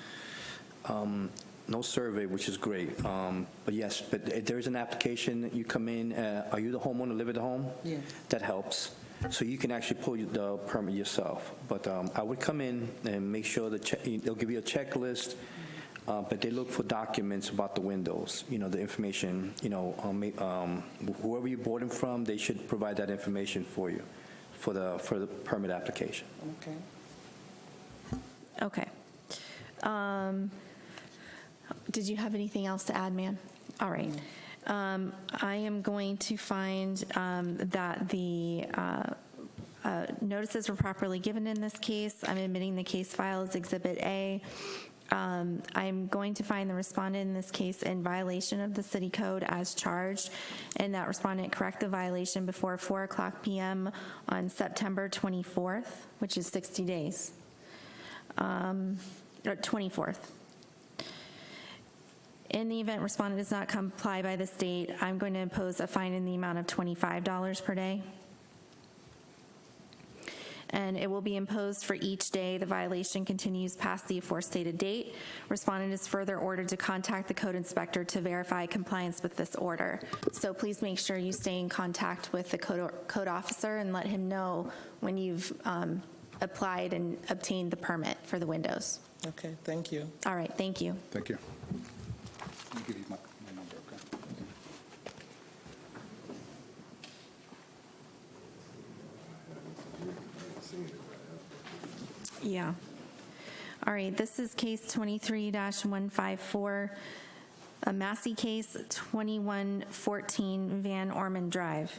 no survey, which is great. But yes, but if there's an application that you come in, are you the homeowner, live at the home? Yeah. That helps. So you can actually pull the permit yourself. But I would come in and make sure that they'll give you a checklist, but they look for documents about the windows, the information, whoever you bought them from, they should provide that information for you for the permit application. Okay. Okay. Did you have anything else to add, ma'am? All right. I am going to find that the notices were properly given in this case. I'm admitting the case file is Exhibit A. I'm going to find the respondent in this case in violation of the city code as charged, and that respondent correct the violation before 4:00 p.m. on September 24th, which is 60 days, or 24th. In the event respondent does not comply by this date, I'm going to impose a fine in the amount of $25 per day. And it will be imposed for each day the violation continues past the aforestated date. Respondent is further ordered to contact the code inspector to verify compliance with this order. So please make sure you stay in contact with the code officer and let him know when you've applied and obtained the permit for the windows. Okay, thank you. All right, thank you. Thank you. Let me give you my number, okay? Yeah. All right, this is case 23-154, a Massey case, 2114 Van Ormond Drive.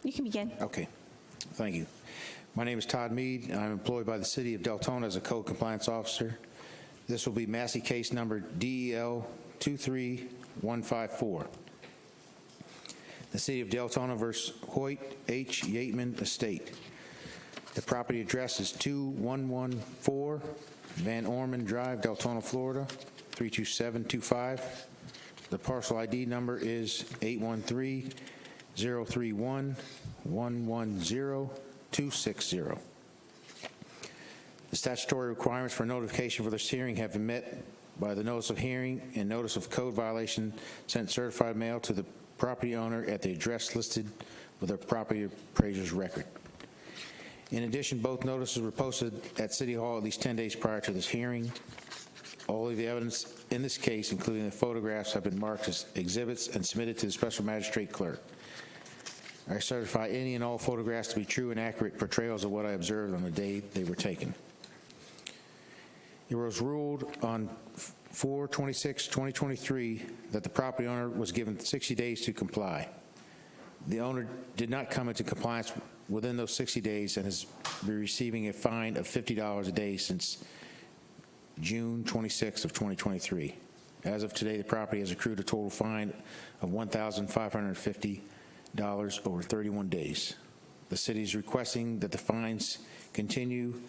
You can begin. Okay, thank you. My name is Todd Mead. I'm employed by the City of Deltona as a code compliance officer. This will be Massey case number DEL 23154. The City of Deltona versus Hoyt H. Yateman Estate. The property address is 2114 Van Ormond Drive, Deltona, Florida, 32725. The parcel ID number is 813-031-110-260. The statutory requirements for notification for this hearing have been met by the notice of hearing and notice of code violation sent certified mail to the property owner at the address listed with the property appraiser's record. In addition, both notices were posted at City Hall at least 10 days prior to this hearing. All of the evidence in this case, including the photographs, have been marked as exhibits and submitted to the special magistrate clerk. I certify any and all photographs to be true and accurate portrayals of what I observed on the day they were taken. It was ruled on 4/26/2023 that the property owner was given 60 days to comply. The owner did not come into compliance within those 60 days and has been receiving a fine of $50 a day since June 26 of 2023. As of today, the property has accrued a total fine of $1,550 over 31 days. The city is requesting that the fines continue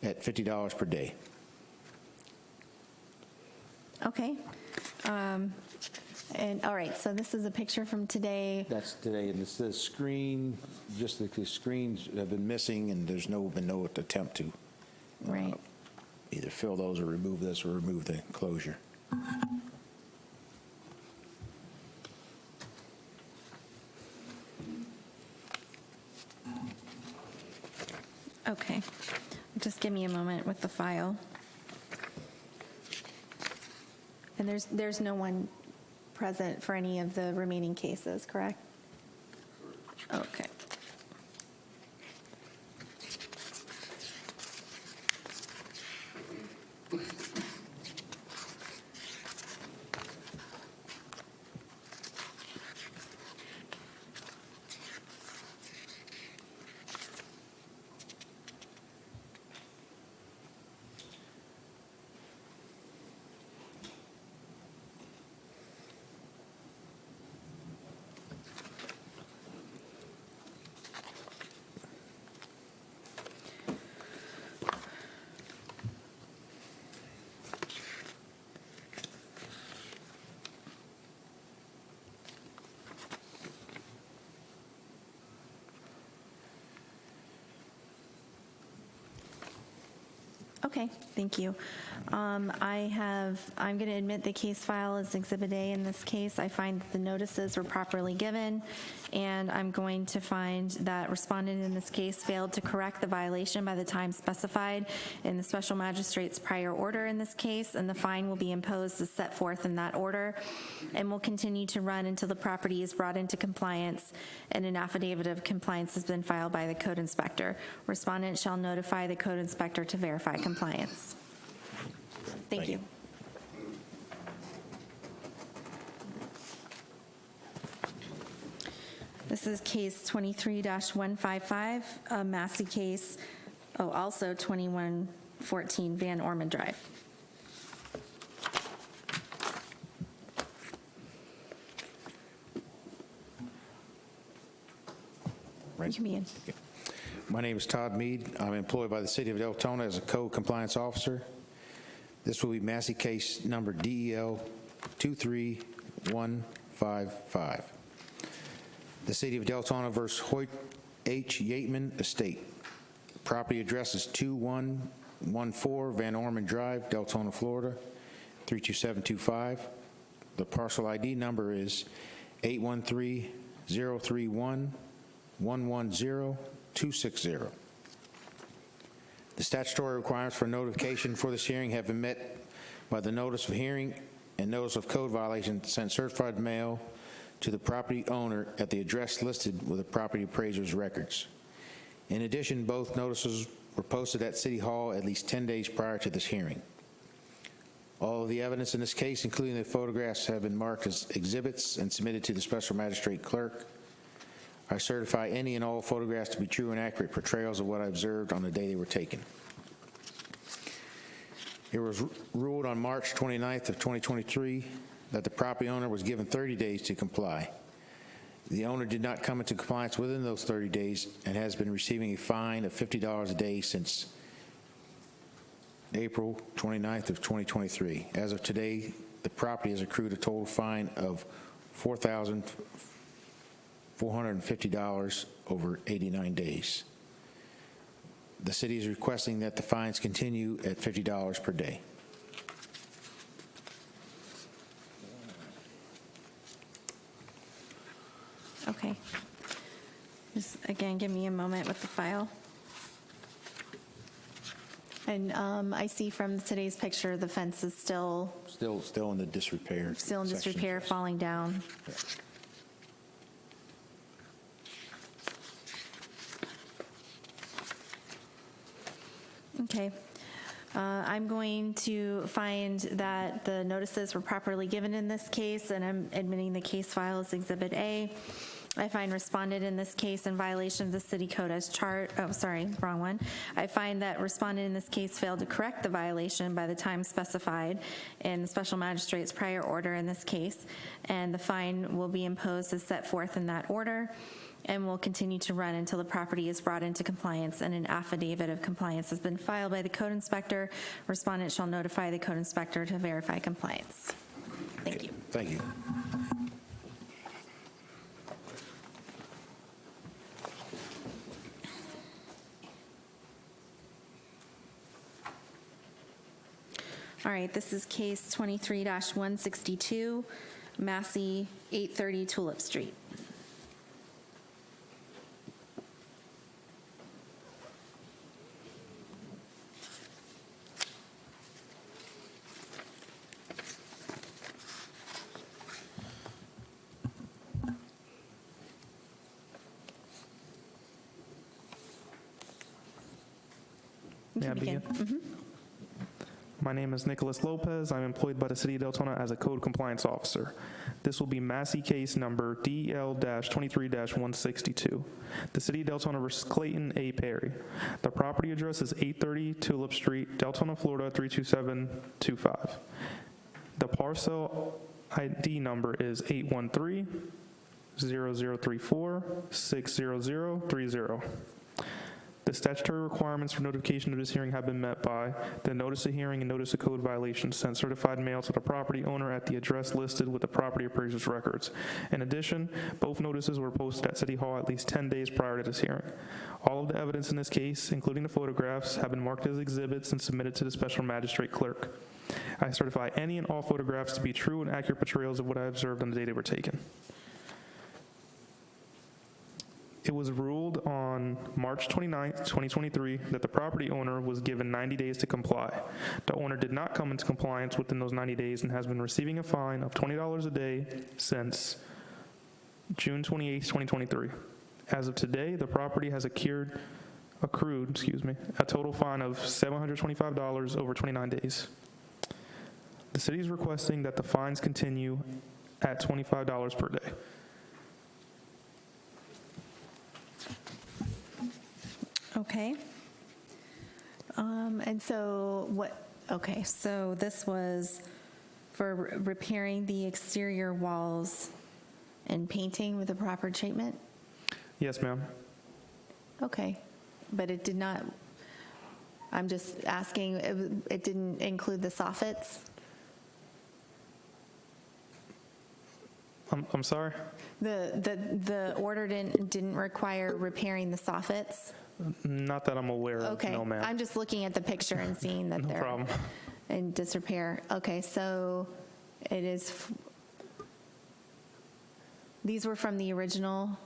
at $50 per day. Okay. And all right, so this is a picture from today. That's today, and this is screen, just the screens have been missing, and there's been no attempt to Right. either fill those or remove this or remove the enclosure. Okay. Just give me a moment with the file. And there's no one present for any of the remaining cases, correct? Okay. Okay, thank you. I'm going to admit the case file as Exhibit A in this case. I find that the notices were properly given, and I'm going to find that respondent in this case failed to correct the violation by the time specified in the special magistrate's prior order in this case, and the fine will be imposed as set forth in that order, and will continue to run until the property is brought into compliance and an affidavit of compliance has been filed by the code inspector. Respondent shall notify the code inspector to verify compliance. Thank you. This is case 23-155, a Massey case, also 2114 Van Orman Drive. You can begin. My name is Todd Mead. I'm employed by the City of Deltona as a code compliance officer. This will be Massey case number DEL 23155. The City of Deltona versus Hoyt H. Yateman Estate. Property address is 2114 Van Orman Drive, Deltona, Florida, 32725. The parcel ID number is 813-031-110260. The statutory requirements for notification for this hearing have been met by the notice of hearing and notice of code violation sent certified mail to the property owner at the address listed with the property appraiser's records. In addition, both notices were posted at City Hall at least 10 days prior to this hearing. All of the evidence in this case, including the photographs, have been marked as exhibits and submitted to the Special Magistrate Clerk. I certify any and all photographs to be true and accurate portrayals of what I observed on the day they were taken. It was ruled on March 29th of 2023 that the property owner was given 30 days to comply. The owner did not come into compliance within those 30 days and has been receiving a fine of $50 a day since April 29th of 2023. As of today, the property has accrued a total fine of $450 over 89 days. The city is requesting that the fines continue at $50 per day. Okay. Just again, give me a moment with the file. And I see from today's picture, the fence is still in the disrepair. Still in disrepair, section. falling down. Yeah. Okay. I'm going to find that the notices were properly given in this case, and I'm admitting the case file as Exhibit A. I find respondent in this case in violation of the city code as wrong one. I find that respondent in this case failed to correct the violation by the time specified in the special magistrate's prior order in this case, and the fine will be imposed as set forth in that order and will continue to run until the property is brought into compliance and an affidavit of compliance has been filed by the code inspector. Respondent shall notify the code inspector to verify compliance. Thank you. Thank you. All right, this is case 23-162, Massey, 830 Tulip Street. May I begin? My name is Nicholas Lopez. I'm employed by the City of Deltona as a code compliance officer. This will be Massey case number DL-23-162. The City of Deltona versus Clayton A. Perry. The property address is 830 Tulip Street, Deltona, Florida, 32725. The parcel ID number is 813-0034-60030. The statutory requirements for notification of this hearing have been met by the notice of hearing and notice of code violation sent certified mail to the property owner at the address listed with the property appraiser's records. In addition, both notices were posted at City Hall at least 10 days prior to this hearing. All of the evidence in this case, including the photographs, have been marked as exhibits and submitted to the special magistrate clerk. I certify any and all photographs to be true and accurate portrayals of what I observed on the day they were taken. It was ruled on March 29th, 2023, that the property owner was given 90 days to comply. The owner did not come into compliance within those 90 days and has been receiving a fine of $20 a day since June 28th, 2023. As of today, the property has accrued a total fine of $725 over 29 days. The city is requesting that the fines continue at $25 per day. Okay. And so okay, so this was for repairing the exterior walls and painting with the proper treatment? Yes, ma'am. Okay, but it did not, I'm just asking, it didn't include the soffits? I'm sorry? The order didn't require repairing the soffits? Not that I'm aware of, Okay, no, ma'am. I'm just looking at the picture and seeing that No they're problem. in disrepair. Okay, so it is, these were from the original?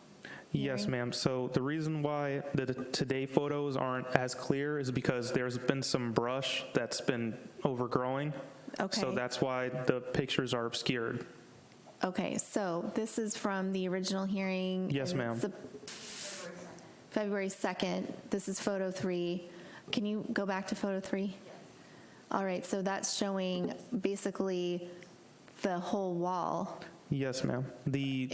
Yes, hearing? ma'am. So the reason why the today photos aren't as clear is because there's been some brush that's been overgrowing. So Okay. that's why the pictures are obscured. Okay, so this is from the original hearing? Yes, and ma'am. it's the February 2nd. This is photo 3. Can you go back to photo 3? All right, so that's showing basically the whole wall Yes, ma'am. The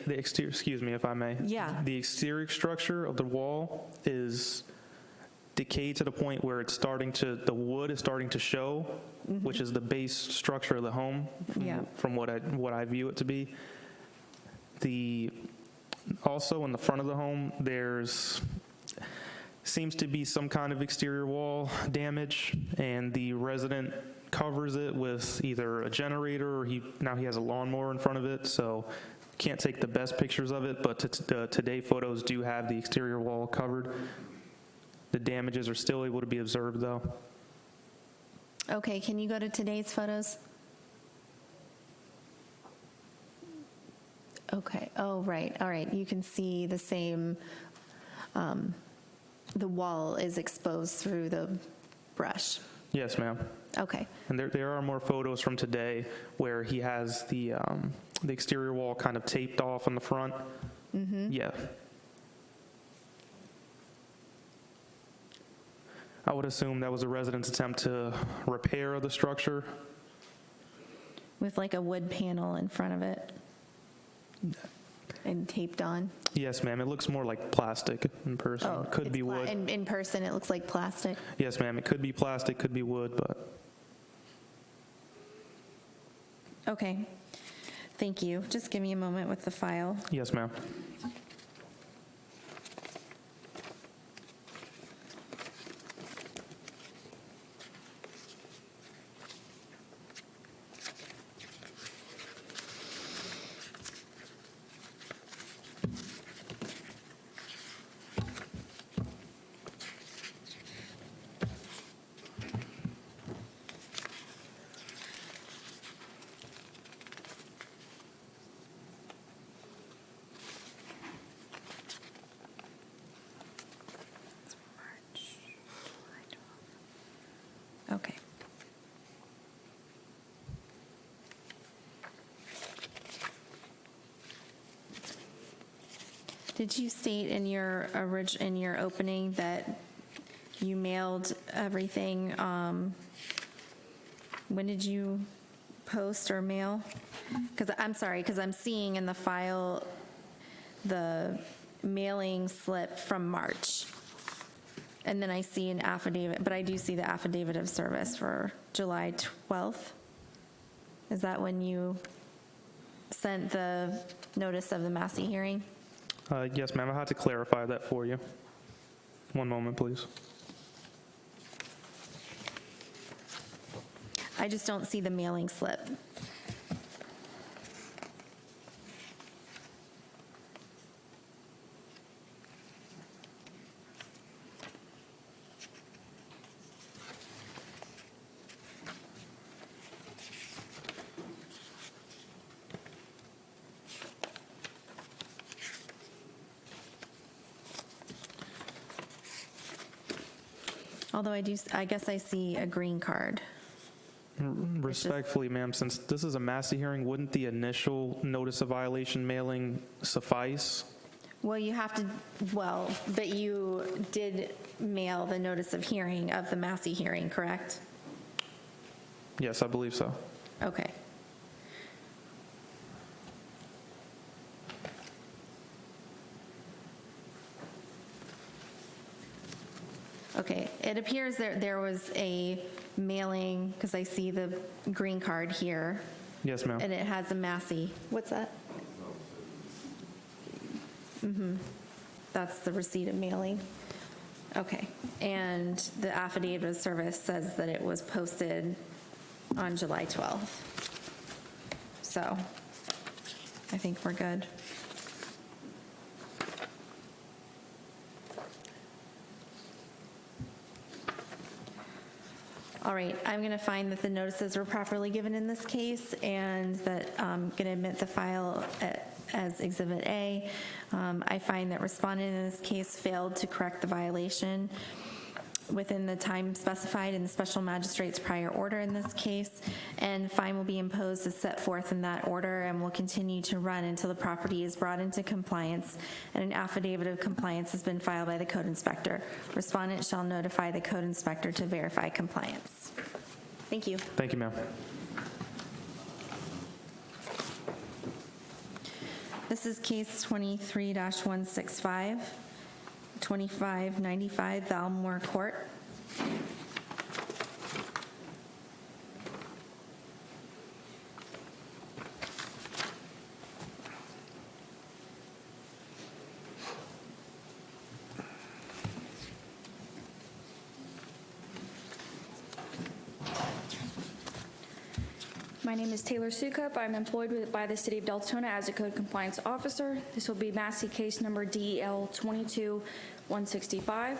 exterior, excuse me if I may. Yeah. The exterior structure of the wall is decayed to the point where the wood is starting to show, which is the base structure of the home, Yeah. from what I view it to be. Also in the front of the home, seems to be some kind of exterior wall damage, and the resident covers it with either a generator or now he has a lawnmower in front of it, so can't take the best pictures of it, but today photos do have the exterior wall covered. The damages are still able to be observed, though. Okay, can you go to today's photos? Okay, oh, right, all right, you can see the same, the wall is exposed through the brush. Yes, ma'am. Okay, And there are more photos from today where he has the exterior wall kind of taped off on the front. Yeah. I would assume that was a resident's attempt to repair the structure. with like a wood panel in front of it and taped on? Yes, ma'am. It looks more like plastic in person. Oh, Could it's be wood. In person, it looks like plastic? Yes, ma'am. It could be plastic, could be wood, but Okay, thank you. Just give me a moment with the file. yes, ma'am. Okay. Did you state in your opening that you mailed everything? When did you post or mail? Because I'm sorry, because I'm seeing in the file the mailing slip from March. And then I see an affidavit, but I do see the affidavit of service for July 12th. Is that when you sent the notice of the Massey hearing? Yes, ma'am. I had to clarify that for you. One moment, please. I just don't see the mailing slip. Although I guess I see a green card. Respectfully, ma'am, since this is a Massey hearing, wouldn't the initial notice of violation mailing suffice? Well, but you did mail the notice of hearing of the Massey hearing, correct? Yes, I believe so. Okay. Okay, it appears there was a mailing, because I see the green card here, Yes, ma'am. and it has a Massey. What's that? That's the receipt of mailing. Okay, and the affidavit of service says that it was posted on July 12th. So I think we're good. All right, I'm going to find that the notices were properly given in this case, and that I'm going to admit the file as Exhibit A. I find that respondent in this case failed to correct the violation within the time specified in the special magistrate's prior order in this case, and fine will be imposed as set forth in that order and will continue to run until the property is brought into compliance and an affidavit of compliance has been filed by the code inspector. Respondent shall notify the code inspector to verify compliance. Thank you. Thank you, ma'am. This is case 23-165, 2595 Valmore Court. My name is Taylor Sukup. I'm employed by the City of Deltona as a code compliance officer. This will be Massey case number DL 22-165.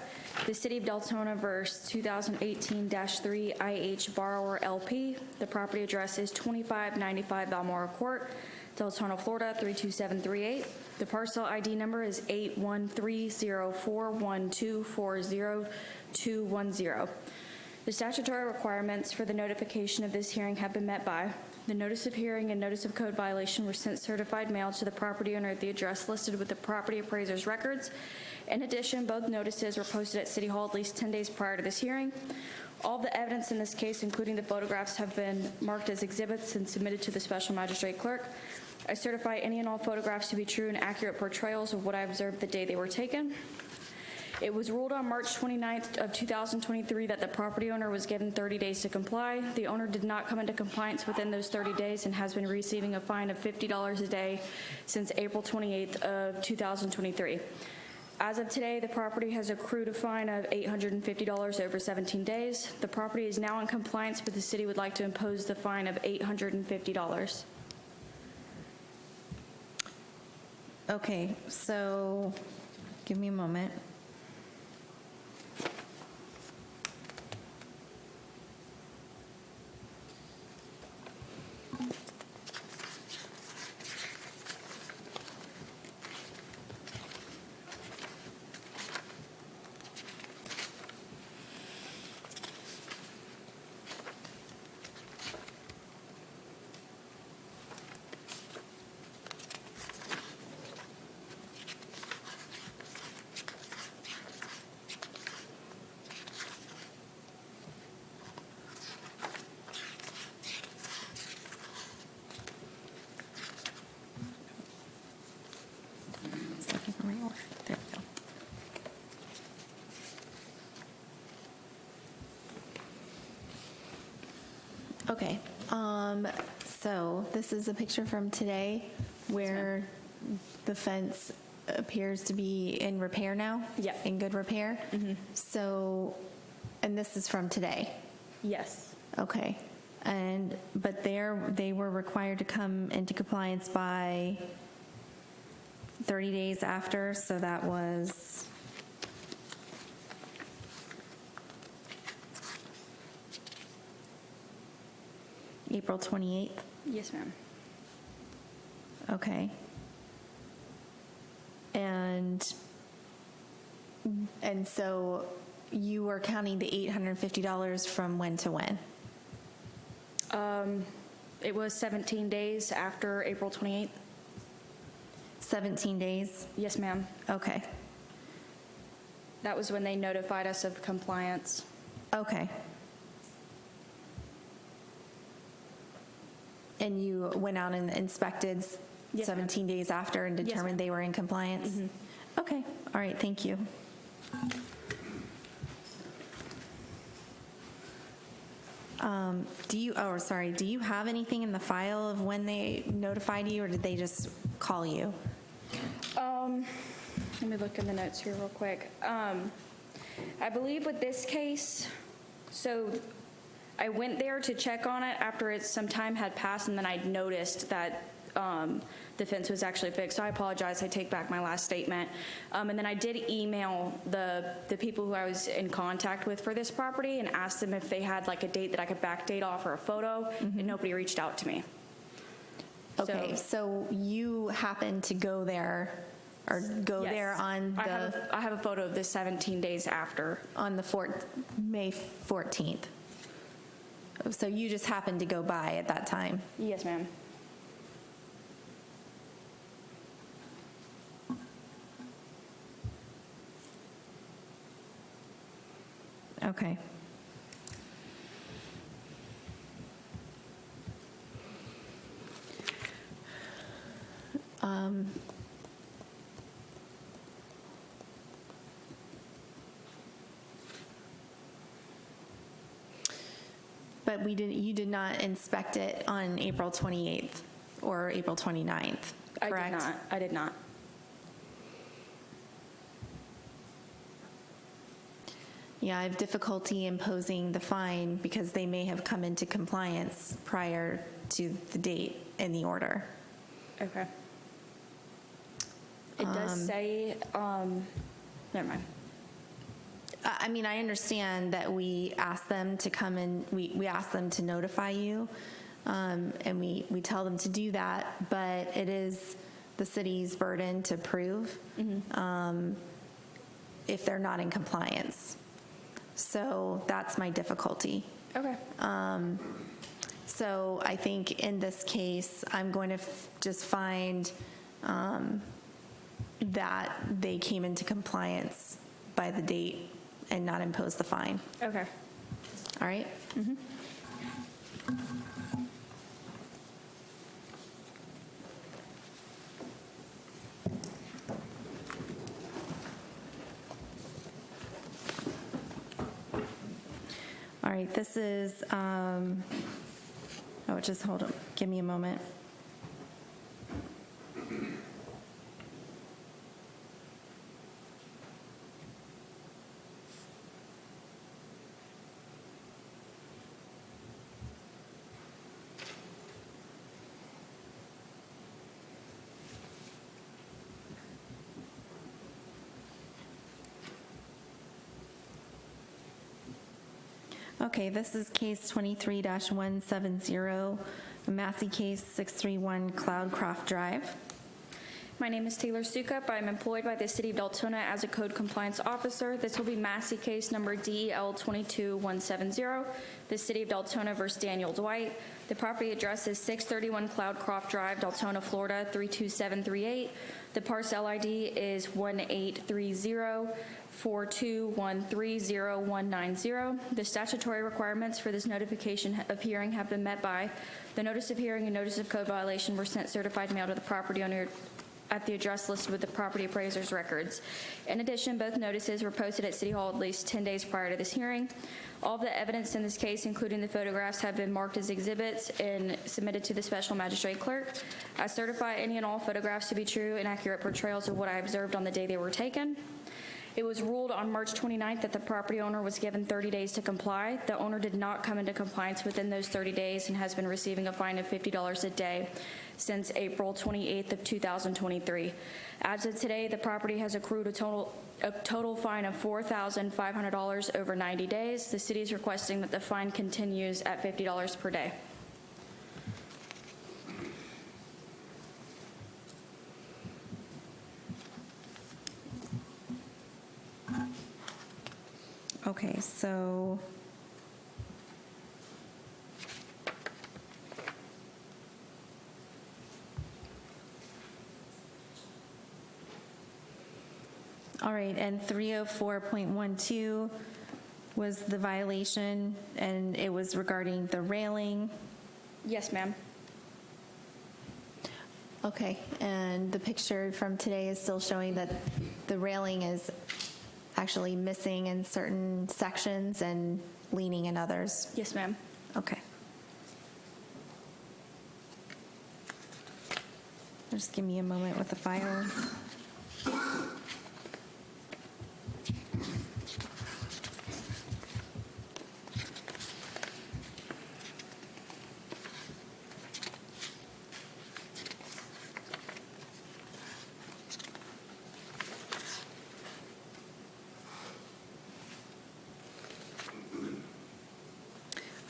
The City of Deltona versus 2018-3 IH Borrower LP. The property address is 2595 Balmoral Court, Deltona, Florida 32738. The parcel ID number is 813041240-210. The statutory requirements for the notification of this hearing have been met by the notice of hearing and notice of code violation were sent certified mail to the property owner at the address listed with the property appraiser's records. In addition, both notices were posted at City Hall at least 10 days prior to this hearing. All the evidence in this case, including the photographs, have been marked as exhibits and submitted to the special magistrate clerk. I certify any and all photographs to be true and accurate portrayals of what I observed the day they were taken. It was ruled on March 29th of 2023 that the property owner was given 30 days to comply. The owner did not come into compliance within those 30 days and has been receiving a fine of $50 a day since April 28th of 2023. As of today, the property has accrued a fine of $850 over 17 days. The property is now in compliance, but the city would like to impose the fine of $850. Okay, so give me a moment. Just looking for my order. There we go. Okay, so this is a picture from today where the fence appears to be in repair now? Yeah. In good repair? So, and this is from today? Yes. Okay. But they were required to come into compliance by 30 days after, so that was April 28th? Yes, ma'am. Okay. And so you are counting the $850 from when to when? It was 17 days after April 28th. 17 days? Yes, ma'am. Okay. That was when they notified us of compliance. Okay. And you went out and inspected Yes, ma'am. 17 days after and Yes, determined ma'am. they were in compliance? Okay, all right, thank you. Do you have anything in the file of when they notified you, or did they just call you? Let me look in the notes here real quick. I believe with this case, so I went there to check on it after some time had passed, and then I noticed that the fence was actually fixed. So I apologize. I take back my last statement. And then I did email the people who I was in contact with for this property and asked them if they had like a date that I could backdate off or a photo, and nobody reached out to me. Okay, so you happened to go there, or go Yes. there on the... I have a photo of this 17 days after. On the May 14th. So you just happened to go by at that time? Yes, ma'am. Okay. But you did not inspect it on April 28th or April 29th, correct? I did not. Yeah, I have difficulty imposing the fine because they may have come into compliance prior to the date in the order. Okay. It does say, never mind. I mean, I understand that we asked them to come and we asked them to notify you, and we tell them to do that, but it is the city's burden to prove if they're not in compliance. So that's my difficulty. Okay. So I think in this case, I'm going to just find that they came into compliance by the date and not impose the fine. Okay. All right? All right, this is, just hold on, give me a moment. Okay, this is case 23-170, Massey case 631 Cloudcroft Drive. My name is Taylor Sukup. I'm employed by the City of Deltona as a Code Compliance Officer. This will be Massey case number DEL 22170, the City of Deltona versus Daniel Dwight. The property address is 631 Cloudcroft Drive, Deltona, Florida 32738. The parcel ID is 1830-42130190. The statutory requirements for this notification of hearing have been met by the notice of hearing and notice of code violation were sent certified mail to the property owner at the address listed with the property appraiser's records. In addition, both notices were posted at City Hall at least 10 days prior to this hearing. All of the evidence in this case, including the photographs, have been marked as exhibits and submitted to the special magistrate clerk. I certify any and all photographs to be true and accurate portrayals of what I observed on the day they were taken. It was ruled on March 29th that the property owner was given 30 days to comply. The owner did not come into compliance within those 30 days and has been receiving a fine of $50 a day since April 28th of 2023. As of today, the property has accrued a total fine of $4,500 over 90 days. The city is requesting that the fine continues at $50 per day. Okay, so all right, and 304.12 was the violation, and it was regarding the railing. Yes, ma'am. Okay, and the picture from today is still showing that the railing is actually missing in certain sections and leaning in others. Yes, ma'am. Okay. Just give me a moment with the file.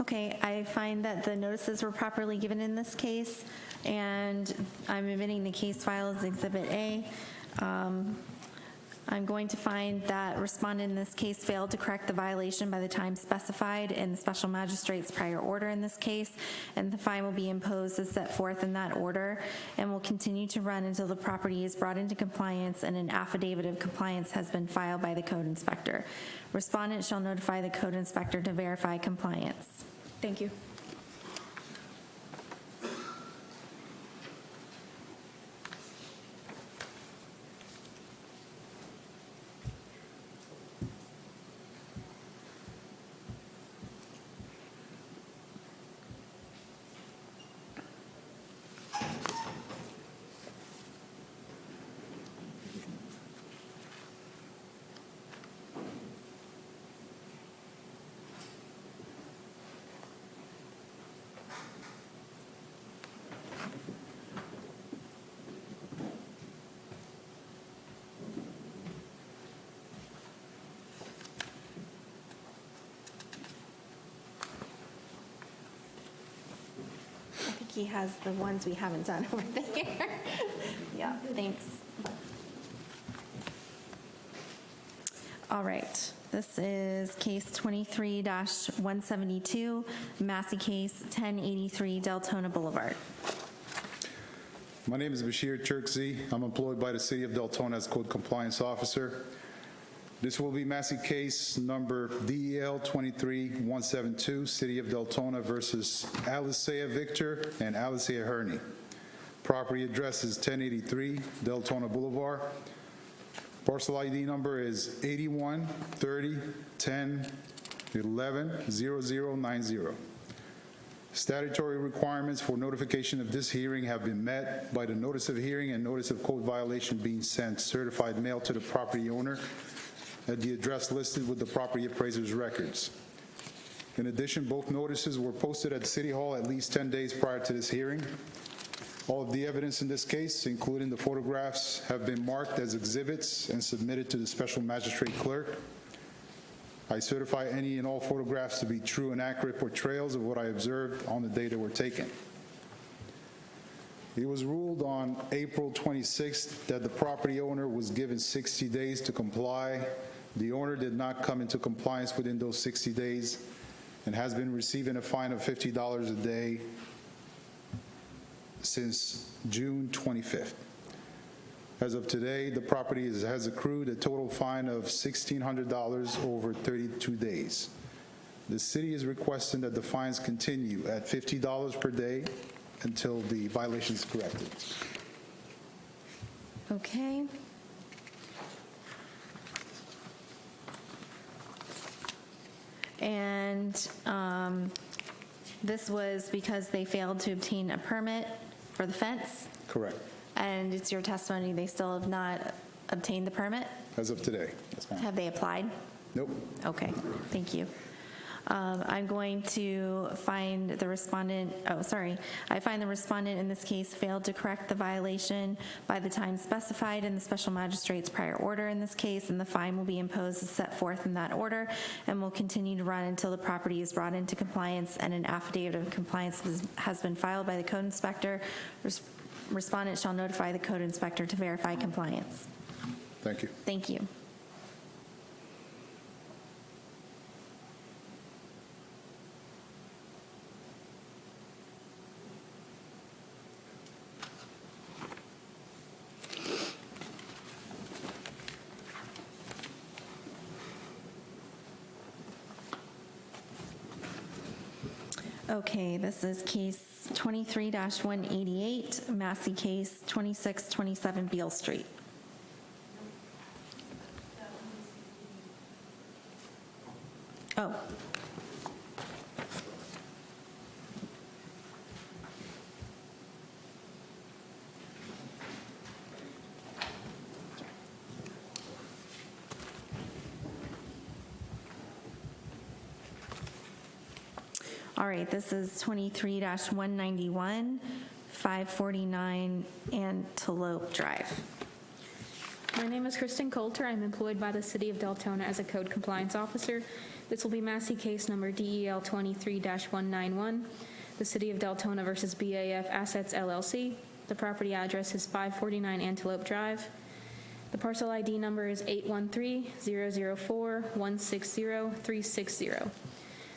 Okay, I find that the notices were properly given in this case, and I'm admitting the case file as Exhibit A. I'm going to find that respondent in this case failed to correct the violation by the time specified in the special magistrate's prior order in this case, and the fine will be imposed as set forth in that order and will continue to run until the property is brought into compliance and an affidavit of compliance has been filed by the code inspector. Respondent shall notify the code inspector to verify compliance. Thank you. I think he has the ones we haven't done over there. Yeah, thanks. All right, this is case 23-172, Massey case 1083 Deltona Boulevard. My name is Bashir Turkzi. I'm employed by the City of Deltona as Code Compliance Officer. This will be Massey case number DEL 23-172, City of Deltona versus Alicea Victor and Alicea Herney. Property address is 1083 Deltona Boulevard. Parcel ID number is 81 30 10 11 0090. Statutory requirements for notification of this hearing have been met by the notice of hearing and notice of code violation being sent certified mail to the property owner at the address listed with the property appraiser's records. In addition, both notices were posted at City Hall at least 10 days prior to this hearing. All of the evidence in this case, including the photographs, have been marked as exhibits and submitted to the special magistrate clerk. I certify any and all photographs to be true and accurate portrayals of what I observed on the day they were taken. It was ruled on April 26th that the property owner was given 60 days to comply. The owner did not come into compliance within those 60 days and has been receiving a fine of $50 a day since June 25th. As of today, the property has accrued a total fine of $1,600 over 32 days. The city is requesting that the fines continue at $50 per day until the violation is corrected. Okay. And this was because they failed to obtain a permit for the fence? Correct. And it's your testimony they still have not obtained the permit? As of today, yes, ma'am. Have they applied? Nope. Okay, thank you. I'm going to find the respondent, I find the respondent in this case failed to correct the violation by the time specified in the special magistrate's prior order in this case, and the fine will be imposed as set forth in that order and will continue to run until the property is brought into compliance and an affidavit of compliance has been filed by the code inspector. Respondent shall notify the code inspector to verify compliance. Thank you. Thank you. Okay, this is case 23-188, Massey case 2627 Beale Street. Oh. All right, this is 23-191, 549 Antelope Drive. My name is Kristen Coulter. I'm employed by the City of Deltona as a code compliance officer. This will be Massey case number DEL 23-191, the City of Deltona versus BAF Assets LLC. The property address is 549 Antelope Drive. The parcel ID number is 813-004-160-360.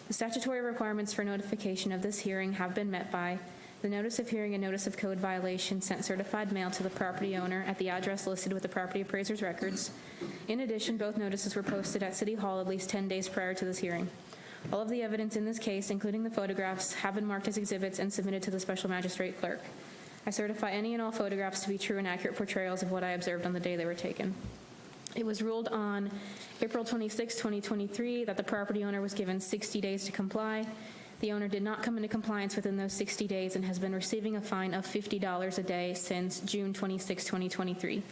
The statutory requirements for notification of this hearing have been met by the notice of hearing and notice of code violation sent certified mail to the property owner at the address listed with the property appraiser's records. In addition, both notices were posted at City Hall at least 10 days prior to this hearing. All of the evidence in this case, including the photographs, have been marked as exhibits and submitted to the special magistrate clerk. I certify any and all photographs to be true and accurate portrayals of what I observed on the day they were taken. It was ruled on April 26, 2023, that the property owner was given 60 days to comply. The owner did not come into compliance within those 60 days and has been receiving a fine of $50 a day since June 26, 2023.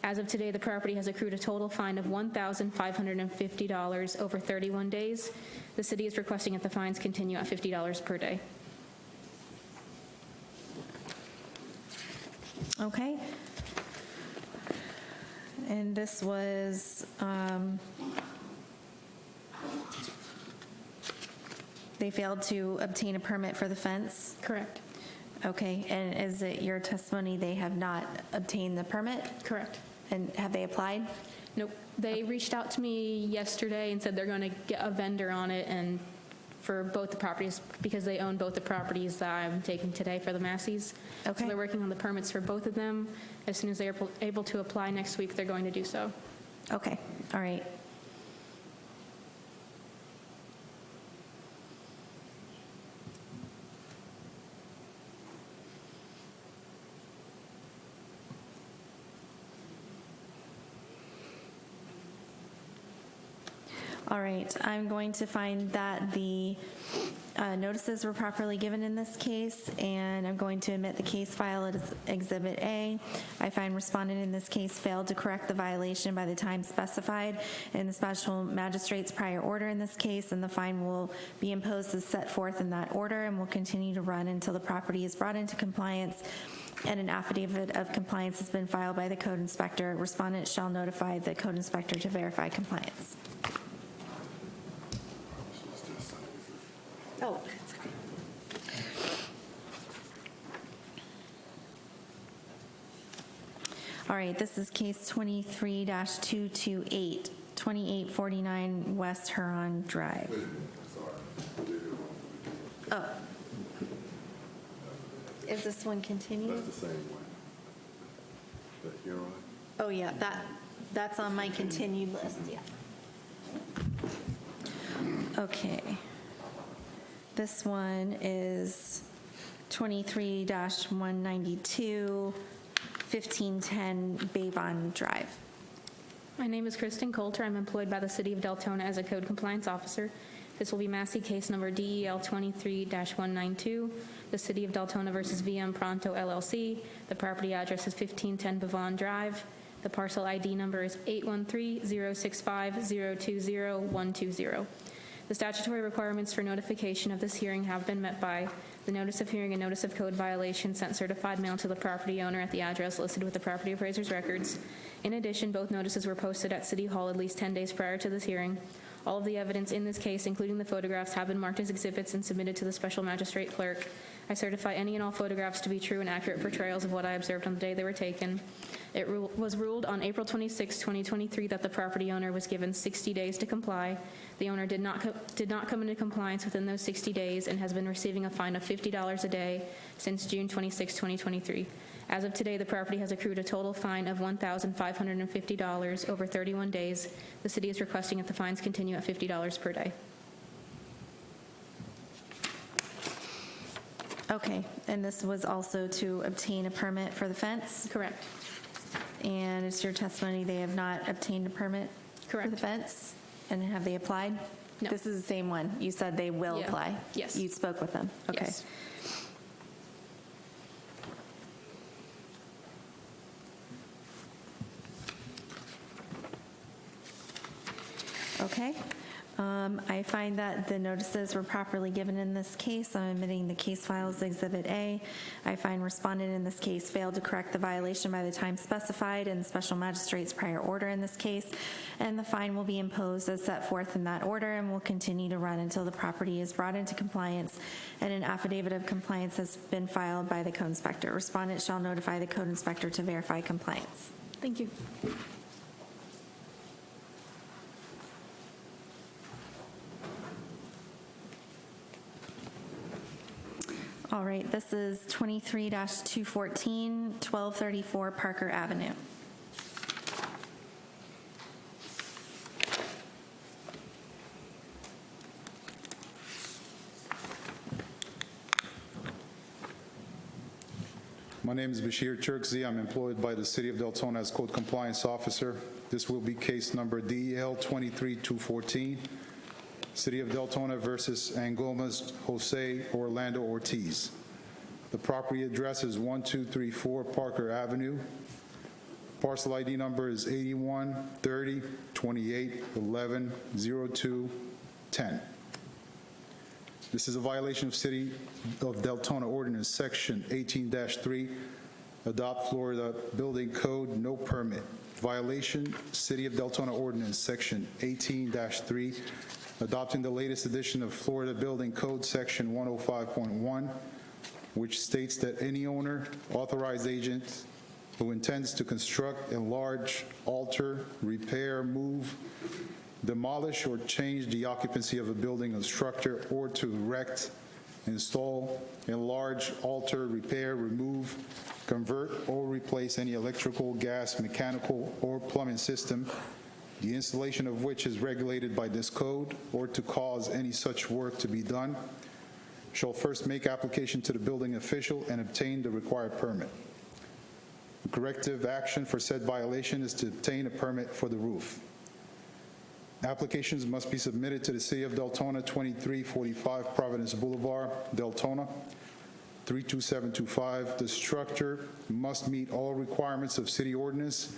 As of today, the property has accrued a total fine of $1,550 over 31 days. The city is requesting that the fines continue at $50 per day. Okay. And this was, they failed to obtain a permit for the fence? Correct. Okay, and is it your testimony they have not obtained the permit? Correct. And have they applied? Nope. They reached out to me yesterday and said they're going to get a vendor on it and for both the properties because they own both the properties that I'm taking today for the Masseys. Okay. So they're working on the permits for both of them. As soon as they're able to apply next week, they're going to do so. Okay, all right. All right, I'm going to find that the notices were properly given in this case, and I'm going to admit the case file as Exhibit A. I find respondent in this case failed to correct the violation by the time specified in the special magistrate's prior order in this case, and the fine will be imposed as set forth in that order and will continue to run until the property is brought into compliance and an affidavit of compliance has been filed by the code inspector. Respondent shall notify the code inspector to verify compliance. Oh, that's okay. All right, this is case 23-228, 2849 West Huron Drive. Oh. Is this one continued? That's the same one. The Huron? Oh, yeah, that's on my continued list, yeah. Okay. This one is 23-192, 1510 Bayvon Drive. My name is Kristen Coulter. I'm employed by the City of Deltona as a code compliance officer. This will be Massey case number DEL 23-192, the City of Deltona versus VM Pronto LLC. The property address is 1510 Bayvon Drive. The parcel ID number is 813-065-020-120. The statutory requirements for notification of this hearing have been met by the notice of hearing and notice of code violation sent certified mail to the property owner at the address listed with the property appraiser's records. In addition, both notices were posted at City Hall at least 10 days prior to this hearing. All of the evidence in this case, including the photographs, have been marked as exhibits and submitted to the special magistrate clerk. I certify any and all photographs to be true and accurate portrayals of what I observed on the day they were taken. It was ruled on April 26, 2023 that the property owner was given 60 days to comply. The owner did not come into compliance within those 60 days and has been receiving a fine of $50 a day since June 26, 2023. As of today, the property has accrued a total fine of $1,550 over 31 days. The city is requesting that the fines continue at $50 per day. Okay, and this was also to obtain a permit for the fence? Correct. And it's your testimony they have not obtained a permit for the fence? And have they applied? No. This is the same one. You said they will Yeah. apply? Yes. You spoke with them? Okay. Yes. Okay. I find that the notices were properly given in this case. I'm admitting the case file is Exhibit A. I find respondent in this case failed to correct the violation by the time specified in the special magistrate's prior order in this case, and the fine will be imposed as set forth in that order and will continue to run until the property is brought into compliance and an affidavit of compliance has been filed by the code inspector. Respondent shall notify the code inspector to verify compliance. Thank you. All right, this is 23-214, 1234 Parker Avenue. My name is Bashir Turkzi. I'm employed by the City of Deltona as Code Compliance Officer. This will be case number DEL 23-214, City of Deltona versus Angomas Jose Orlando Ortiz. The property address is 1234 Parker Avenue. Parcel ID number is 81 30 28 11 02 10. This is a violation of City of Deltona Ordinance Section 18-3, Adopt Florida Building Code, no permit. Violation, City of Deltona Ordinance Section 18-3, adopting the latest edition of Florida Building Code Section 105.1, which states that any owner, authorized agent who intends to construct, enlarge, alter, repair, move, demolish, or change the occupancy of a building or structure, or to erect, install, enlarge, alter, repair, remove, convert, or replace any electrical, gas, mechanical, or plumbing system, the installation of which is regulated by this code, or to cause any such work to be done, shall first make application to the building official and obtain the required permit. The corrective action for said violation is to obtain a permit for the roof. Applications must be submitted to the City of Deltona, 2345 Providence Boulevard, Deltona, 32725. The structure must meet all requirements of city ordinance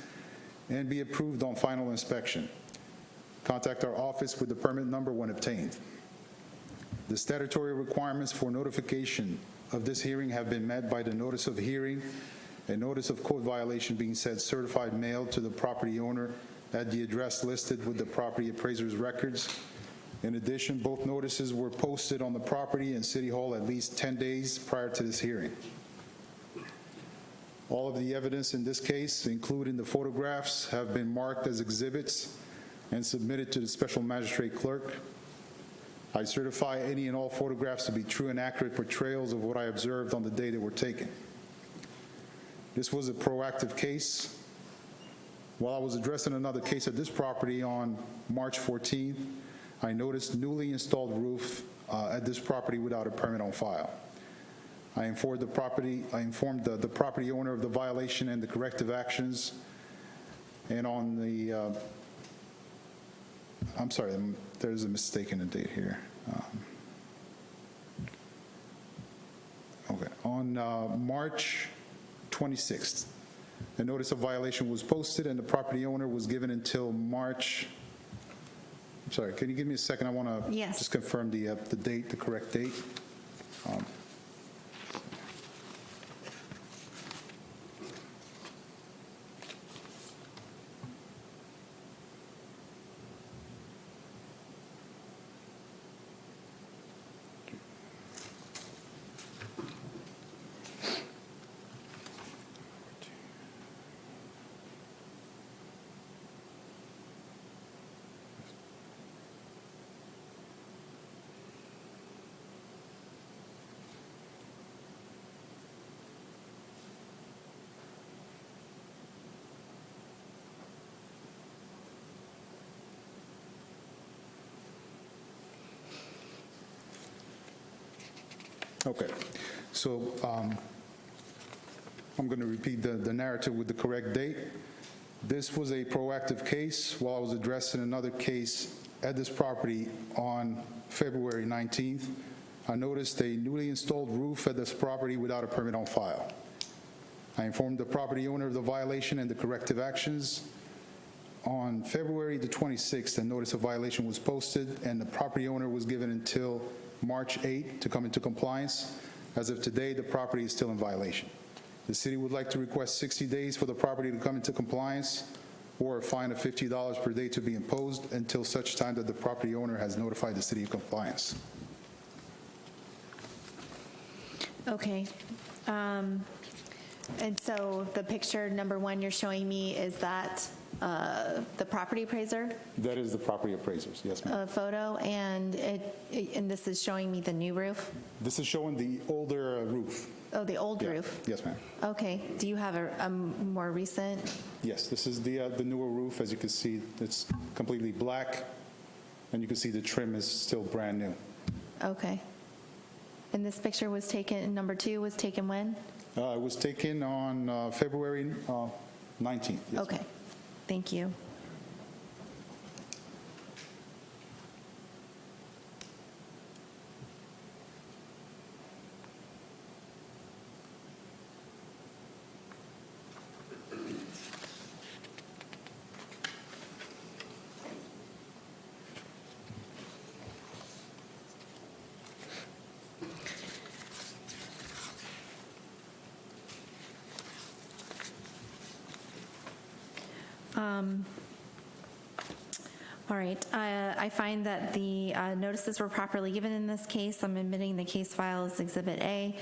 and be approved on final inspection. Contact our office with the permit number when obtained. The statutory requirements for notification of this hearing have been met by the notice of hearing and notice of code violation being sent certified mail to the property owner at the address listed with the property appraiser's records. In addition, both notices were posted on the property and City Hall at least 10 days prior to this hearing. All of the evidence in this case, including the photographs, have been marked as exhibits and submitted to the special magistrate clerk. I certify any and all photographs to be true and accurate portrayals of what I observed on the day they were taken. This was a proactive case. While I was addressing another case at this property on March 14th, I noticed newly installed roof at this property without a permit on file. I informed the property owner of the violation and the corrective actions. And on the, I'm sorry, there's a mistake in the date here. Okay, on March 26th, the notice of violation was posted and the property owner was given until March. Sorry, can you give me a second? I want to just confirm the date, the correct date. Okay, so I'm going to repeat the narrative with the correct date. This was a proactive case while I was addressing another case at this property on February 19th. I noticed a newly installed roof at this property without a permit on file. I informed the property owner of the violation and the corrective actions. On February the 26th, a notice of violation was posted, and the property owner was given until March 8 to come into compliance. As of today, the property is still in violation. The city would like to request 60 days for the property to come into compliance, or a fine of $50 per day to be imposed until such time that the property owner has notified the city of compliance. Okay. And so the picture number one you're showing me, is that the property appraiser That is the property appraisers, yes, ma'am. photo, and and this is showing me the new roof? This is showing the older roof. Oh, the old Yeah. roof? Yes, ma'am. Okay. Do you have a more recent? Yes, this is the newer roof. As you can see, it's completely black, and you can see the trim is still brand new. Okay. And this picture was taken, number two was taken when? It was taken on February 19th. Yes, Okay. Thank you. All right. I find that the notices were properly given in this case. I'm admitting the case file is Exhibit A,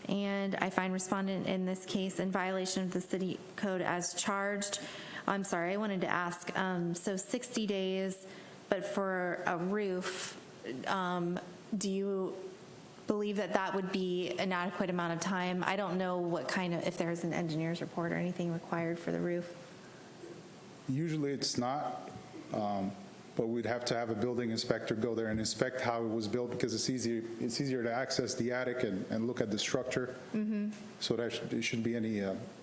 and I find respondent in this case in violation of the city code as charged. I'm sorry, I wanted to ask, so 60 days, but for a roof, do you believe that that would be an adequate amount of time? I don't know what kind of, if there's an engineer's report or anything required for the roof. Usually it's not, but we'd have to have a building inspector go there and inspect how it was built, because it's easier to access the attic and look at the structure. So there shouldn't be any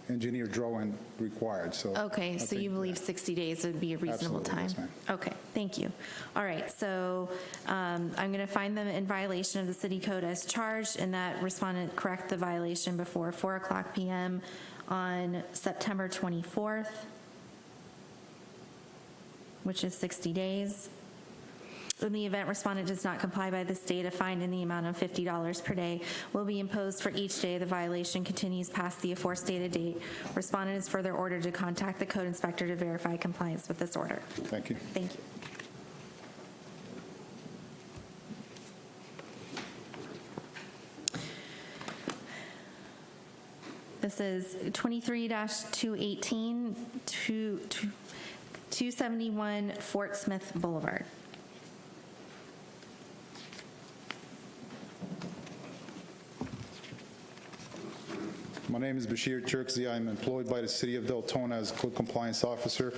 engineer drawing required. So Okay, I so think- you believe 60 days would be a reasonable Absolutely, time? yes, ma'am. Okay, thank you. All right, so I'm going to find them in violation of the city code as charged, and that respondent correct the violation before 4:00 p.m. on September 24th, which is 60 days. In the event respondent does not comply by this date, a fine in the amount of $50 per day will be imposed for each day the violation continues past the aforestated date. Respondent is further ordered to contact the code inspector to verify compliance with this order. Thank you. Thank you. This is 23-218, 271 Fort Smith Boulevard. My name is Bashir Turkzi. I'm employed by the City of Deltona as Code Compliance Officer.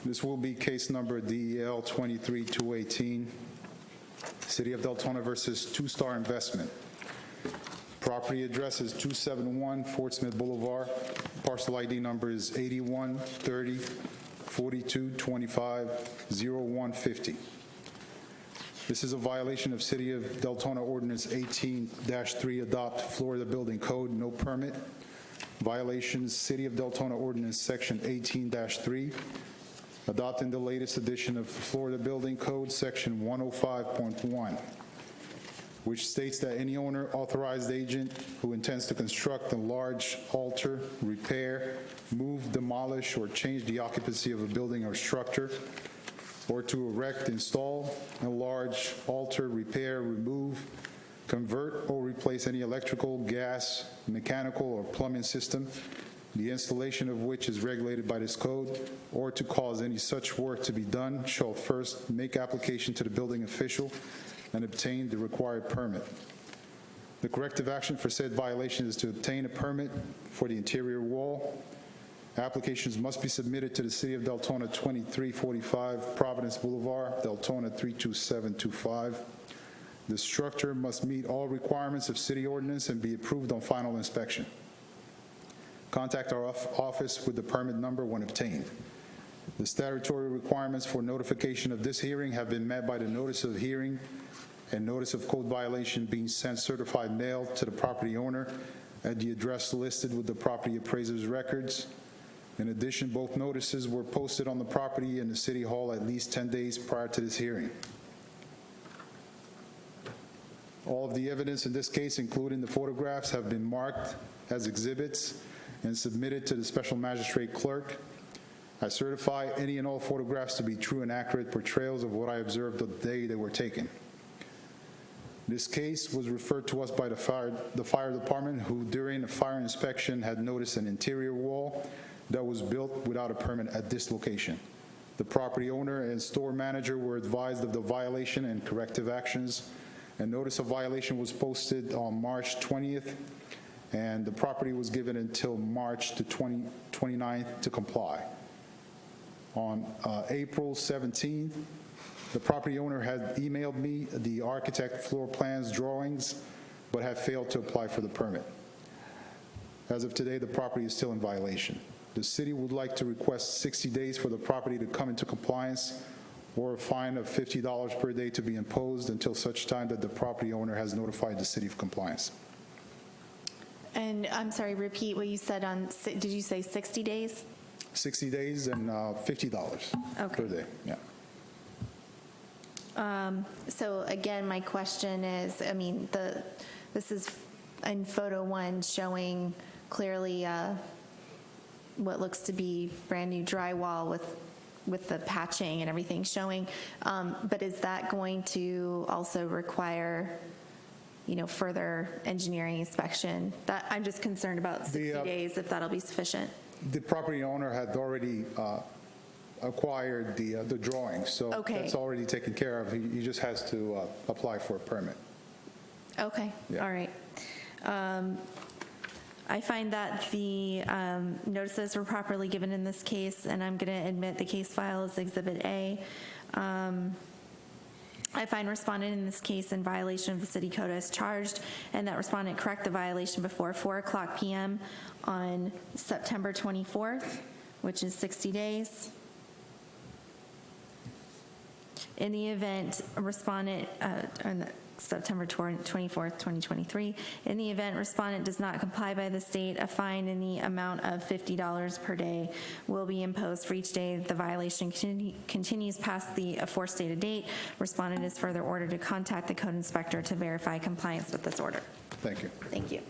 This will be case number DEL 23218, City of Deltona versus Two Star Investment. Property address is 271 Fort Smith Boulevard. Parcel ID number is 8130 4225 0150. This is a violation of City of Deltona Ordinance 18-3, Adopt Florida Building Code, no permit. Violations, City of Deltona Ordinance Section 18-3, adopting the latest edition of Florida Building Code, Section 105.1, which states that any owner, authorized agent who intends to construct, enlarge, alter, repair, move, demolish, or change the occupancy of a building or structure, or to erect, install, enlarge, alter, repair, remove, convert, or replace any electrical, gas, mechanical, or plumbing system, the installation of which is regulated by this code, or to cause any such work to be done, shall first make application to the building official and obtain the required permit. The corrective action for said violation is to obtain a permit for the interior wall. Applications must be submitted to the City of Deltona, 2345 Providence Boulevard, Deltona 32725. The structure must meet all requirements of city ordinance and be approved on final inspection. Contact our office with the permit number when obtained. The statutory requirements for notification of this hearing have been met by the notice of hearing and notice of code violation being sent certified mail to the property owner at the address listed with the property appraiser's records. In addition, both notices were posted on the property in the City Hall at least 10 days prior to this hearing. All of the evidence in this case, including the photographs, have been marked as exhibits and submitted to the Special Magistrate Clerk. I certify any and all photographs to be true and accurate portrayals of what I observed the day they were taken. This case was referred to us by the fire department, who during a fire inspection had noticed an interior wall that was built without a permit at this location. The property owner and store manager were advised of the violation and corrective actions. A notice of violation was posted on March 20th, and the property was given until March the 29th to comply. On April 17th, the property owner had emailed me the architect floor plans drawings, but had failed to apply for the permit. As of today, the property is still in violation. The city would like to request 60 days for the property to come into compliance, or a fine of $50 per day to be imposed until such time that the property owner has notified the city of compliance. And I'm sorry, repeat what you said on, did you say 60 days? 60 days and $50 Okay. per day, yeah. So again, my question is, I mean, this is in photo one showing clearly what looks to be brand new drywall with the patching and everything showing, but is that going to also require, further engineering inspection? That I'm just concerned about 60 days, if that'll be sufficient. The property owner had already acquired the drawings, so Okay. that's already taken care of. He just has to apply for a permit. Okay, Yeah. all right. I find that the notices were properly given in this case, and I'm going to admit the case file is Exhibit A. I find respondent in this case in violation of the city code as charged, and that respondent correct the violation before 4:00 p.m. on September 24th, which is 60 days. In the event respondent, on September 24th, 2023, in the event respondent does not comply by this date, a fine in the amount of $50 per day will be imposed for each day the violation continues past the aforestated date. Respondent is further ordered to contact the code inspector to verify compliance with this order. Thank you. Thank you.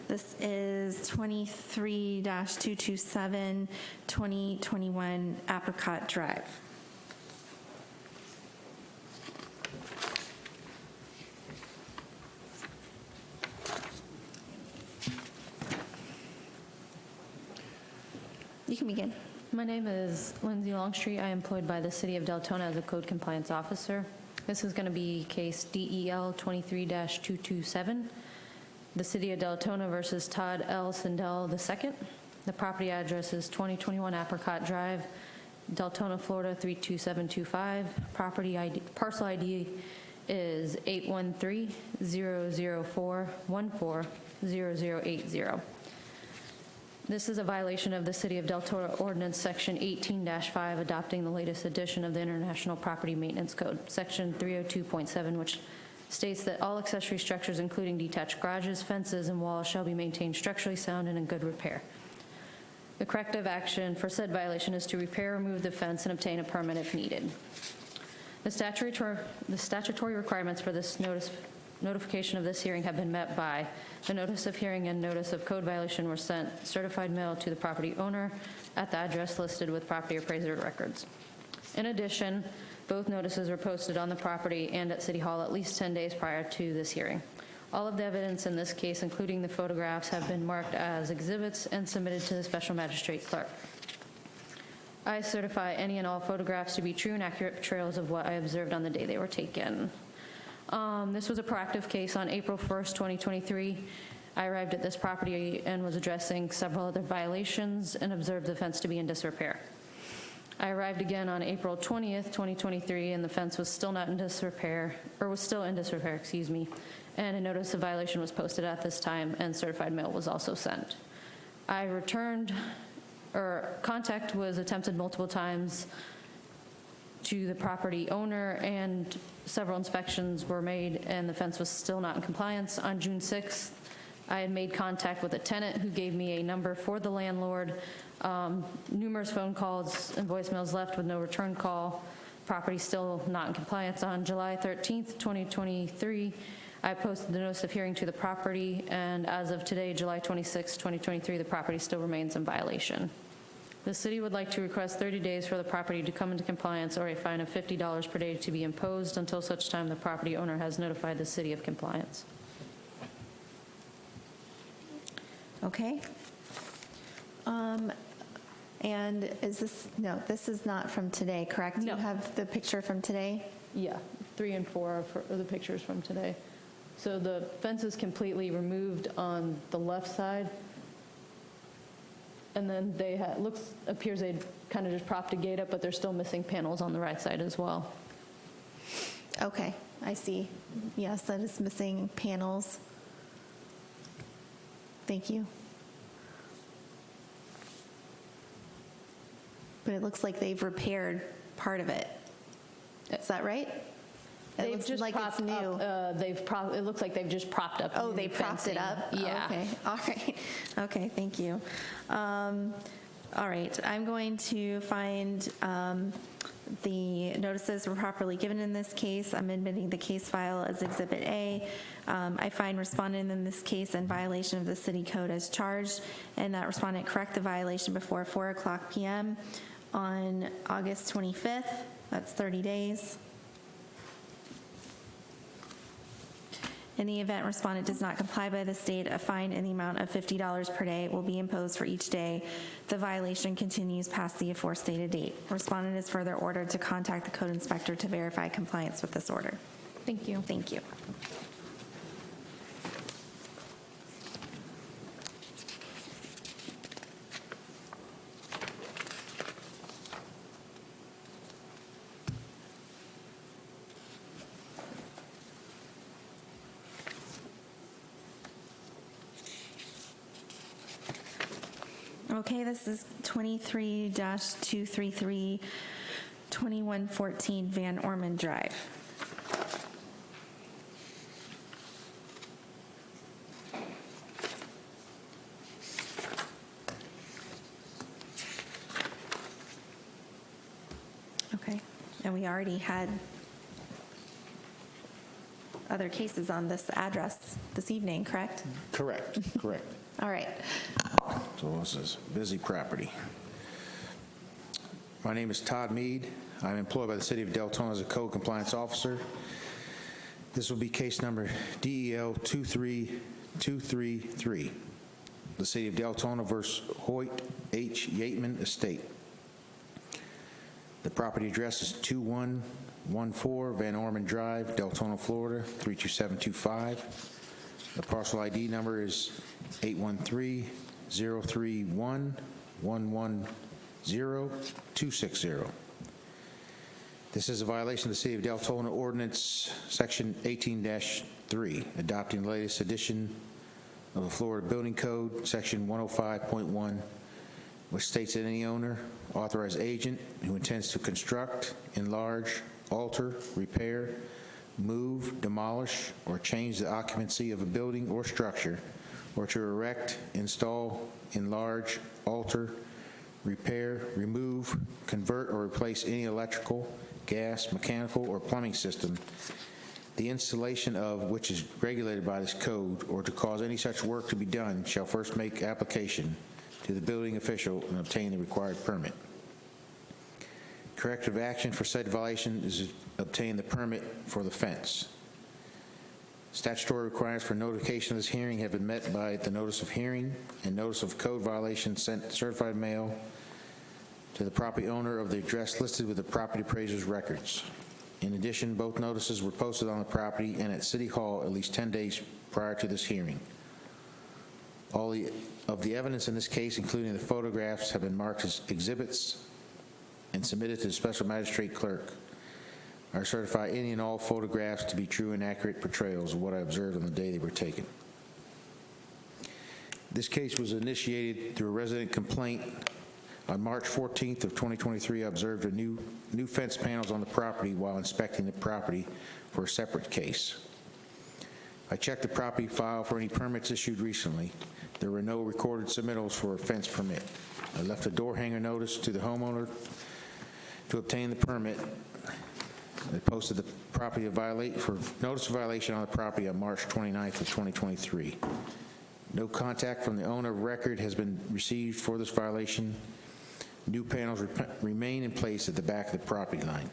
This is 23-227, 2021 Apricot Drive. You can begin. My name is Lindsay Longstreet. I am employed by the City of Deltona as a Code Compliance Officer. This is going to be case DEL 23-227, the City of Deltona versus Todd L. Sindel II. The property address is 2021 Apricot Drive, Deltona, Florida 32725. Parcel ID is 813-004-140080. This is a violation of the City of Deltona Ordinance Section 18-5, adopting the latest edition of the International Property Maintenance Code, Section 302.7, which states that all accessory structures, including detached garages, fences, and walls, shall be maintained structurally sound and in good repair. The corrective action for said violation is to repair or remove the fence and obtain a permit if needed. The statutory requirements for this notification of this hearing have been met by the notice of hearing and notice of code violation were sent certified mail to the property owner at the address listed with property appraiser records. In addition, both notices were posted on the property and at City Hall at least 10 days prior to this hearing. All of the evidence in this case, including the photographs, have been marked as exhibits and submitted to the Special Magistrate Clerk. I certify any and all photographs to be true and accurate portrayals of what I observed on the day they were taken. This was a proactive case on April 1st, 2023. I arrived at this property and was addressing several other violations and observed the fence to be in disrepair. I arrived again on April 20th, 2023, and the fence was still not in disrepair, or was still in disrepair, excuse me, and a notice of violation was posted at this time, and certified mail was also sent. I returned, or contact was attempted multiple times to the property owner, and several inspections were made, and the fence was still not in compliance. On June 6th, I had made contact with a tenant who gave me a number for the landlord. Numerous phone calls and voicemails left with no return call. Property still not in compliance. On July 13th, 2023, I posted the notice of hearing to the property, and as of today, July 26, 2023, the property still remains in violation. The city would like to request 30 days for the property to come into compliance or a fine of $50 per day to be imposed until such time the property owner has notified the city of compliance. Okay. And is this, no, this is not from today, correct? No. You have the picture from today? Yeah, 3 and 4 are the pictures from today. So the fence is completely removed on the left side. And then they appears they kind of just propped a gate up, but they're still missing panels on the right side as well. Okay, I see. Yes, that is missing panels. Thank you. But it looks like they've repaired part of it. Is that right? It looks like it's new. It looks like they've just propped up. Oh, they propped it up? Yeah. Oh, okay, all right. Okay, thank you. All right, I'm going to find the notices were properly given in this case. I'm admitting the case file as Exhibit A. I find respondent in this case in violation of the city code as charged, and that respondent correct the violation before 4:00 p.m. on August 25th. That's 30 days. In the event respondent does not comply by this date, a fine in the amount of $50 per day will be imposed for each day the violation continues past the aforestated date. Respondent is further ordered to contact the code inspector to verify compliance with this order. Thank you. Thank you. Okay, this is 23-233, 2114 Van Orman Drive. Okay, and we already had other cases on this address this evening, correct? Correct, correct. All right. So this is busy property. My name is Todd Mead. I'm employed by the City of Deltona as a code compliance officer. This will be case number DEL 23233. The City of Deltona versus Hoyt H. Yateman Estate. The property address is 2114 Van Orman Drive, Deltona, Florida, 32725. The parcel ID number is 813-031-110-260. This is a violation of the City of Deltona Ordinance, Section 18-3, adopting the latest edition of the Florida Building Code, Section 105.1, which states that any owner, authorized agent who intends to construct, enlarge, alter, repair, move, demolish, or change the occupancy of a building or structure, or to erect, install, enlarge, alter, repair, remove, convert, or replace any electrical, gas, mechanical, or plumbing system, the installation of which is regulated by this code, or to cause any such work to be done, shall first make application to the building official and obtain the required permit. Corrective action for said violation is to obtain the permit for the fence. Statutory requirements for notification of this hearing have been met by the notice of hearing and notice of code violation sent certified mail to the property owner of the address listed with the property appraiser's records. In addition, both notices were posted on the property and at City Hall at least 10 days prior to this hearing. All of the evidence in this case, including the photographs, have been marked as exhibits and submitted to the special magistrate clerk. I certify any and all photographs to be true and accurate portrayals of what I observed on the day they were taken. This case was initiated through a resident complaint. On March 14th of 2023, I observed new fence panels on the property while inspecting the property for a separate case. I checked the property file for any permits issued recently. There were no recorded submittals for a fence permit. I left a door hanger notice to the homeowner to obtain the permit. I posted the property for notice of violation on the property on March 29th of 2023. No contact from the owner of record has been received for this violation. New panels remain in place at the back of the property line.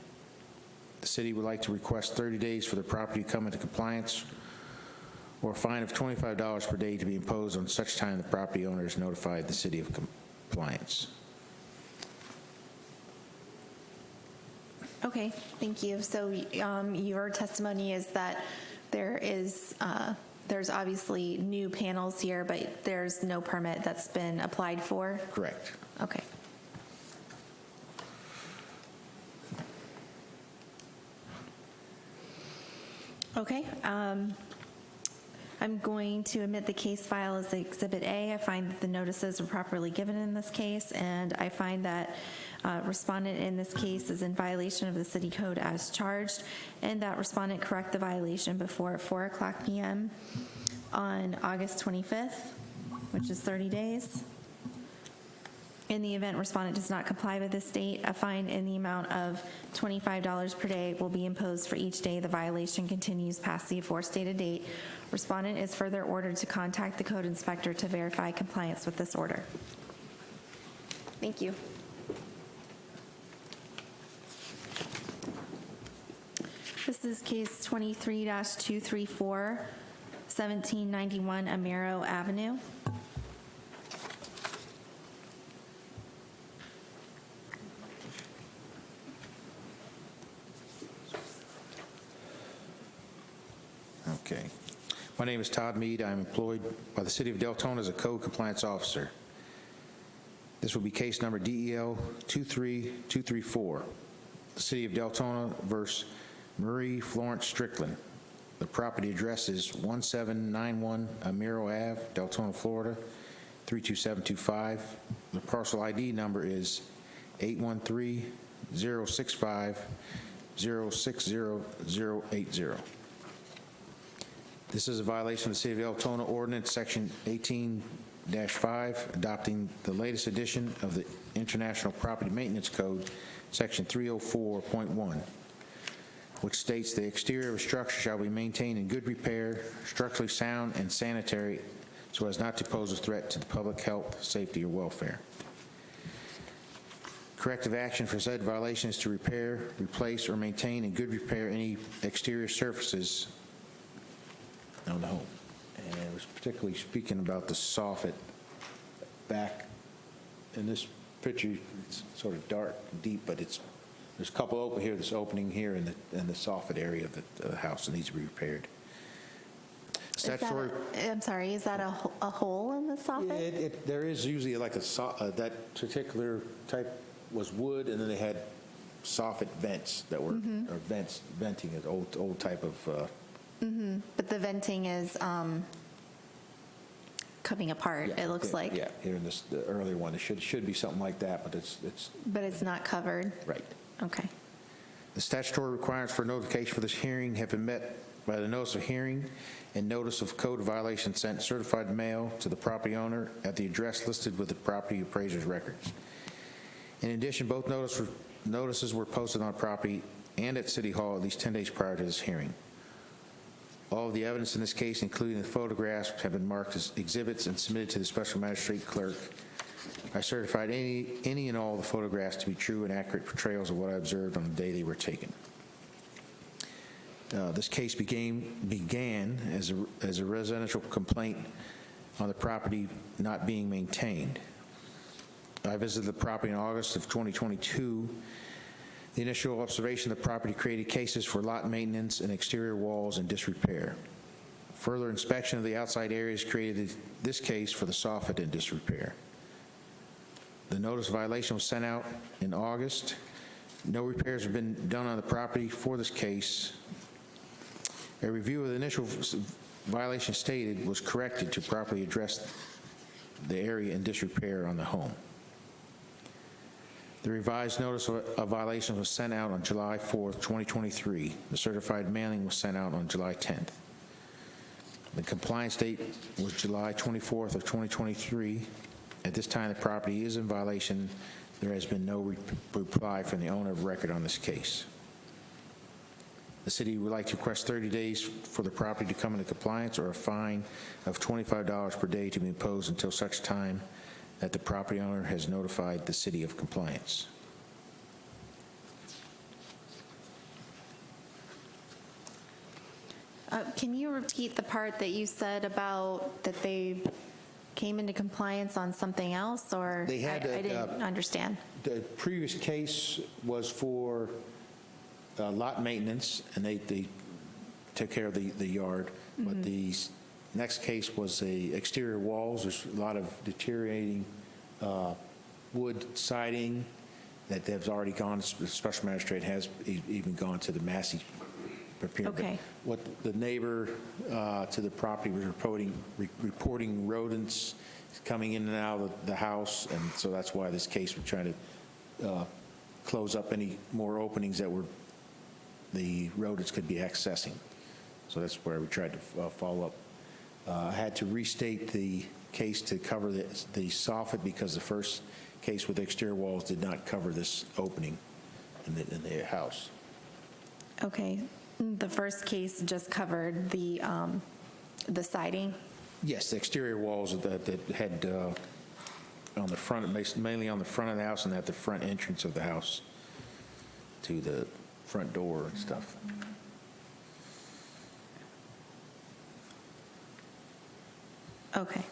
The city would like to request 30 days for the property to come into compliance, or a fine of $25 per day to be imposed on such time the property owner has notified the city of compliance. Okay, thank you. So your testimony is that there's obviously new panels here, but there's no permit that's been applied for? Correct. Okay. Okay. I'm going to admit the case file as Exhibit A. I find that the notices were properly given in this case, and I find that respondent in this case is in violation of the city code as charged, and that respondent correct the violation before 4:00 p.m. on August 25th, which is 30 days. In the event respondent does not comply with this date, a fine in the amount of $25 per day will be imposed for each day the violation continues past the aforestated date. Respondent is further ordered to contact the code inspector to verify compliance with this order. Thank you. This is case 23-234, 1791 Amero Avenue. Okay. My name is Todd Mead. I'm employed by the City of Deltona as a code compliance officer. This will be case number DEL 23234, the City of Deltona versus Marie Florence Strickland. The property address is 1791 Amero Ave, Deltona, Florida, 32725. The parcel ID number is 813-065-060-080. This is a violation of the City of Deltona Ordinance Section 18-5, adopting the latest edition of the International Property Maintenance Code, Section 304.1, which states the exterior of a structure shall be maintained in good repair, structurally sound and sanitary, so as not to pose a threat to the public health, safety, or welfare. Corrective action for said violation is to repair, replace, or maintain in good repair any exterior surfaces on the home. And I was particularly speaking about the soffit back in this picture. It's sort of dark, deep, but there's a couple open here. This opening here in the soffit area of the house that needs to be repaired. Statutory. I'm sorry, is that a hole in the soffit? Yeah, there is usually like that particular type was wood, and then they had soffit vents that were or venting, an old type of. But the venting is coming apart, it looks like. Yeah, here in the earlier one, it should be something like that, but it's. But it's not covered? Right. Okay. The statutory requirements for notification for this hearing have been met by the notice of hearing and notice of code violation sent certified mail to the property owner at the address listed with the property appraiser's records. In addition, both notices were posted on property and at City Hall at least 10 days prior to this hearing. All of the evidence in this case, including the photographs, have been marked as exhibits and submitted to the special magistrate clerk. I certified any and all the photographs to be true and accurate portrayals of what I observed on the day they were taken. This case began as a residential complaint on the property not being maintained. I visited the property in August of 2022. The initial observation of the property created cases for lot maintenance and exterior walls in disrepair. Further inspection of the outside areas created this case for the soffit in disrepair. The notice of violation was sent out in August. No repairs have been done on the property for this case. A review of the initial violation stated was corrected to properly address the area in disrepair on the home. The revised notice of violation was sent out on July 4th, 2023. The certified mailing was sent out on July 10th. The compliance date was July 24th of 2023. At this time, the property is in violation. There has been no reply from the owner of record on this case. The city would like to request 30 days for the property to come into compliance or a fine of $25 per day to be imposed until such time that the property owner has notified the city of compliance. Can you repeat the part that you said about that they came into compliance on something else, or They had I didn't understand? The previous case was for lot maintenance, and they took care of the yard. But the next case was the exterior walls. There's a lot of deteriorating wood siding that they've already gone. The special magistrate has even gone to the Massey. Okay. What the neighbor to the property was reporting rodents coming in and out of the house, and so that's why this case we're trying to close up any more openings that the rodents could be accessing. So that's where we tried to follow up. I had to restate the case to cover the soffit because the first case with the exterior walls did not cover this opening in the house. Okay. The first case just covered the siding? Yes, the exterior walls that had on the front, mainly on the front of the house and at the front entrance of the house to the front door and stuff. Okay.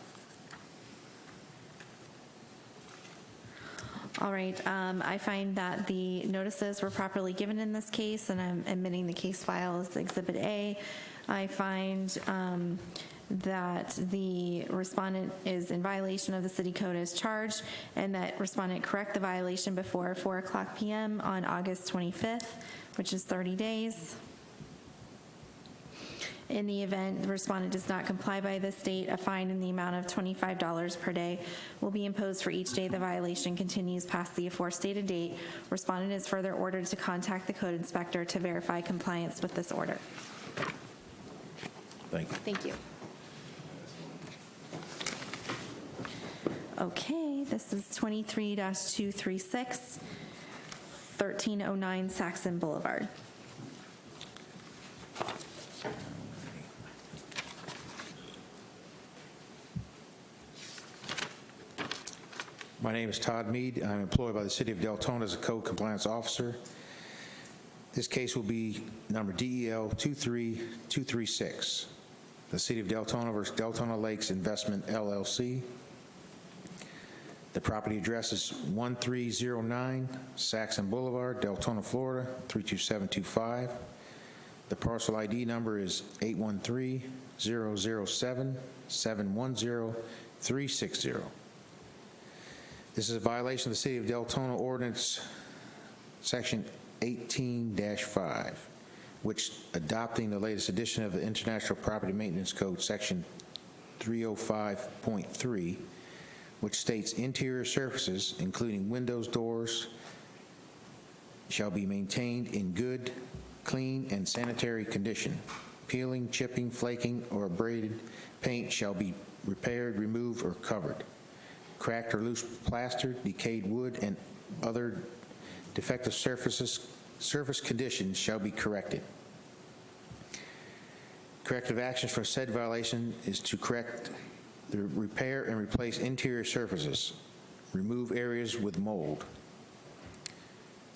All right, I find that the notices were properly given in this case, and I'm admitting the case file as Exhibit A. I find that the respondent is in violation of the city code as charged, and that respondent correct the violation before 4:00 p.m. on August 25th, which is 30 days. In the event the respondent does not comply by this date, a fine in the amount of $25 per day will be imposed for each day the violation continues past the aforestated date. Respondent is further ordered to contact the code inspector to verify compliance with this order. Thank you. Thank you. Okay, this is 23-236, 1309 Saxon Boulevard. My name is Todd Mead. I'm employed by the City of Deltona as a code compliance officer. This case will be number DEL 23236. The City of Deltona versus Deltona Lakes Investment LLC. The property address is 1309 Saxon Boulevard, Deltona, Florida 32725. The parcel ID number is 813-007-710-360. This is a violation of the City of Deltona Ordinance Section 18-5, which, adopting the latest edition of the International Property Maintenance Code, Section 305.3, which states interior surfaces, including windows, doors, shall be maintained in good, clean, and sanitary condition. Peeling, chipping, flaking, or abraded paint shall be repaired, removed, or covered. Cracked or loose plaster, decayed wood, and other defective surface conditions shall be corrected. Corrective actions for said violation is to correct the repair and replace interior surfaces, remove areas with mold.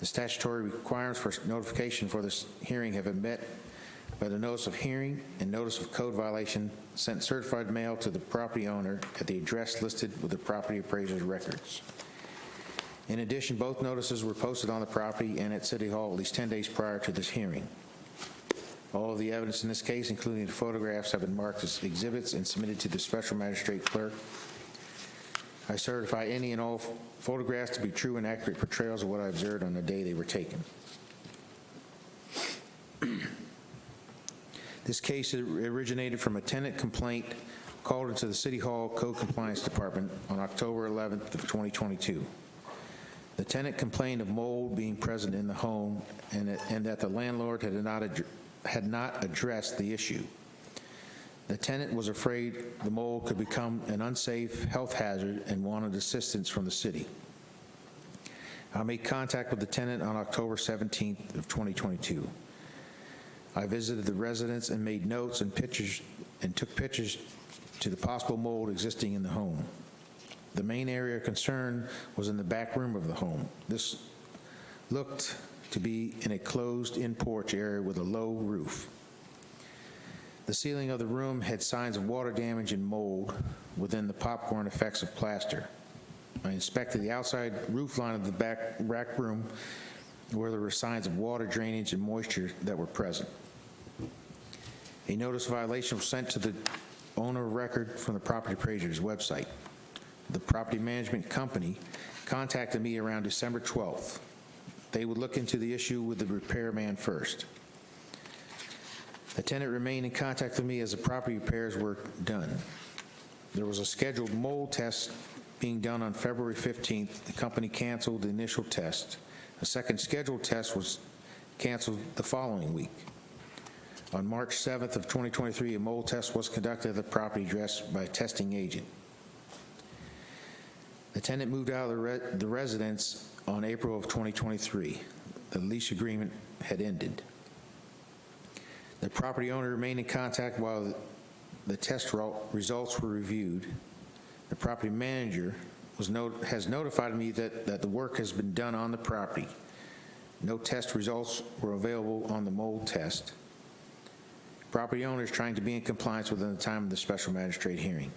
The statutory requirements for notification for this hearing have been met by the notice of hearing and notice of code violation sent certified mail to the property owner at the address listed with the property appraiser's records. In addition, both notices were posted on the property and at City Hall at least 10 days prior to this hearing. All of the evidence in this case, including the photographs, have been marked as exhibits and submitted to the special magistrate clerk. I certify any and all photographs to be true and accurate portrayals of what I observed on the day they were taken. This case originated from a tenant complaint called into the City Hall Code Compliance Department on October 11th of 2022. The tenant complained of mold being present in the home and that the landlord had not addressed the issue. The tenant was afraid the mold could become an unsafe health hazard and wanted assistance from the city. I made contact with the tenant on October 17th of 2022. I visited the residence and made notes and pictures and took pictures to the possible mold existing in the home. The main area of concern was in the back room of the home. This looked to be in a closed-in porch area with a low roof. The ceiling of the room had signs of water damage and mold within the popcorn effects of plaster. I inspected the outside roof line of the back rack room where there were signs of water drainage and moisture that were present. A notice of violation was sent to the owner of record from the property appraiser's website. The property management company contacted me around December 12th. They would look into the issue with the repairman first. The tenant remained in contact with me as the property repairs were done. There was a scheduled mold test being done on February 15th. The company canceled the initial test. A second scheduled test was canceled the following week. On March 7th of 2023, a mold test was conducted at the property address by a testing agent. The tenant moved out of the residence on April of 2023. The lease agreement had ended. The property owner remained in contact while the test results were reviewed. The property manager has notified me that the work has been done on the property. No test results were available on the mold test. Property owner is trying to be in compliance within the time of the special magistrate hearing.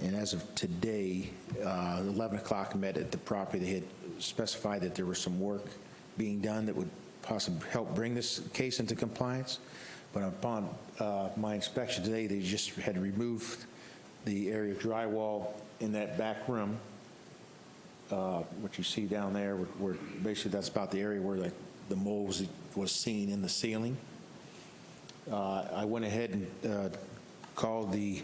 And as of today, 11 o'clock met at the property. They had specified that there was some work being done that would possibly help bring this case into compliance. But upon my inspection today, they just had removed the area of drywall in that back room, what you see down there, where basically that's about the area where the mold was seen in the ceiling. I went ahead and called the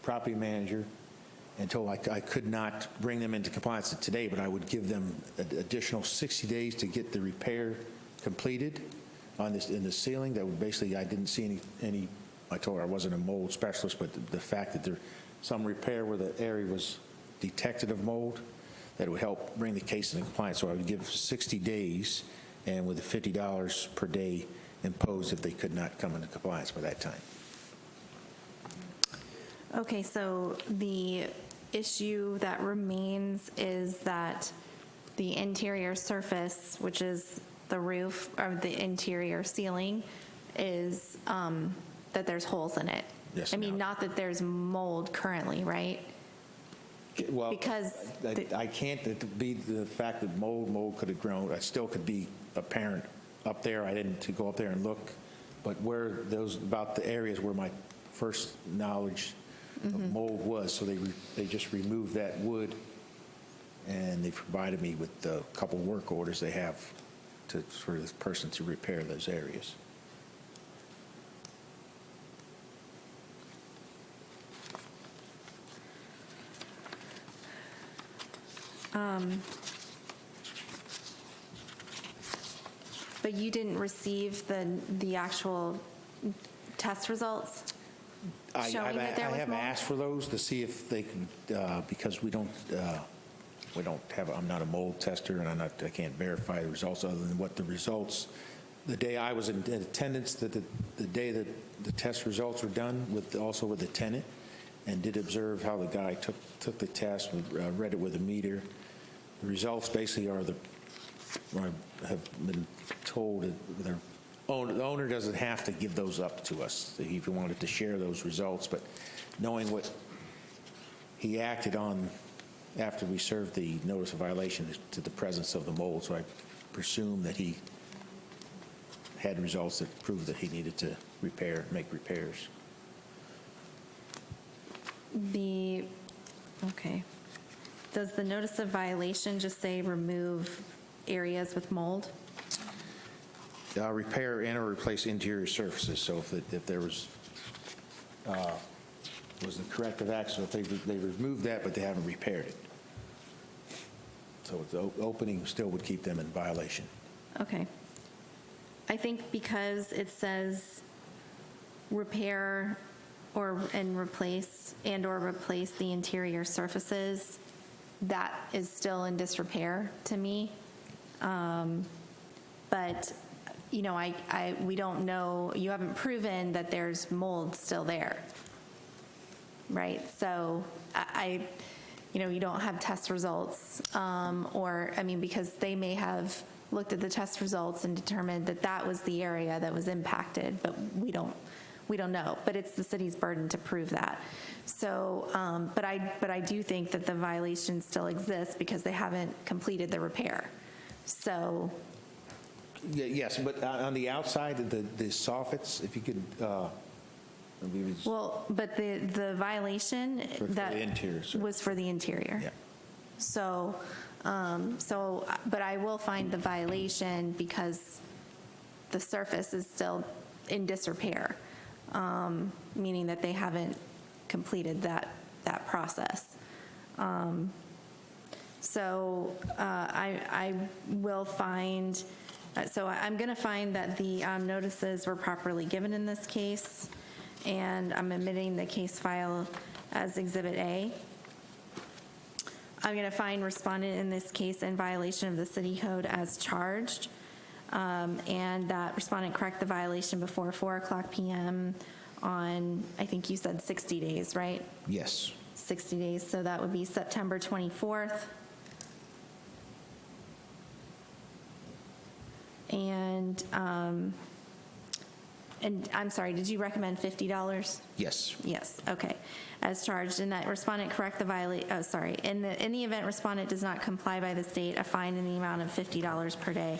property manager and told I could not bring them into compliance today, but I would give them an additional 60 days to get the repair completed on this in the ceiling. That would basically, I didn't see any. I told her I wasn't a mold specialist, but the fact that there some repair where the area was detected of mold, that would help bring the case into compliance. So I would give 60 days, and with the $50 per day imposed if they could not come into compliance by that time. Okay, so the issue that remains is that the interior surface, which is the roof or the interior ceiling, is that there's holes in it. Yes. I mean, not that there's mold currently, right? Well, because I can't be the fact that mold could have grown. I still could be apparent up there. I didn't to go up there and look, but where those about the areas where my first knowledge of mold was, so they just removed that wood, and they provided me with a couple work orders they have for this person to repair those areas. But you didn't receive the actual test results showing that there was I have mold? asked for those to see if they can, because we don't have, I'm not a mold tester, and I can't verify the results other than what the results, the day I was in attendance, the day that the test results were done, also with the tenant, and did observe how the guy took the test, read it with a meter. The results basically are I have been told that the owner doesn't have to give those up to us if he wanted to share those results, but knowing what he acted on after we served the notice of violation to the presence of the mold, so I presume that he had results that proved that he needed to make repairs. Okay. Does the notice of violation just say remove areas with mold? Repair and or replace interior surfaces. So if there was the corrective action, so if they removed that, but they haven't repaired it. So the opening still would keep them in violation. Okay. I think because it says repair and replace the interior surfaces, that is still in disrepair to me. But, you know, we don't know, you haven't proven that there's mold still there, right? So you know, you don't have test results, because they may have looked at the test results and determined that that was the area that was impacted, but we don't know. But it's the city's burden to prove that. So, but I do think that the violation still exists because they haven't completed the repair. So. Yes, but on the outside, the soffits, if you could, Well, but the violation For the interior, sir. was for the interior. Yeah. So, but I will find the violation because the surface is still in disrepair, meaning that they haven't completed that process. So I will find, so I'm going to find that the notices were properly given in this case, and I'm admitting the case file as Exhibit A. I'm going to find respondent in this case in violation of the city code as charged, and that respondent correct the violation before 4:00 p.m. on, I think you said 60 days, right? yes. 60 days, so that would be September 24th. And I'm sorry, did you recommend $50? Yes. Yes, okay. As charged, and that respondent correct the in the event respondent does not comply by this date, a fine in the amount of $50 per day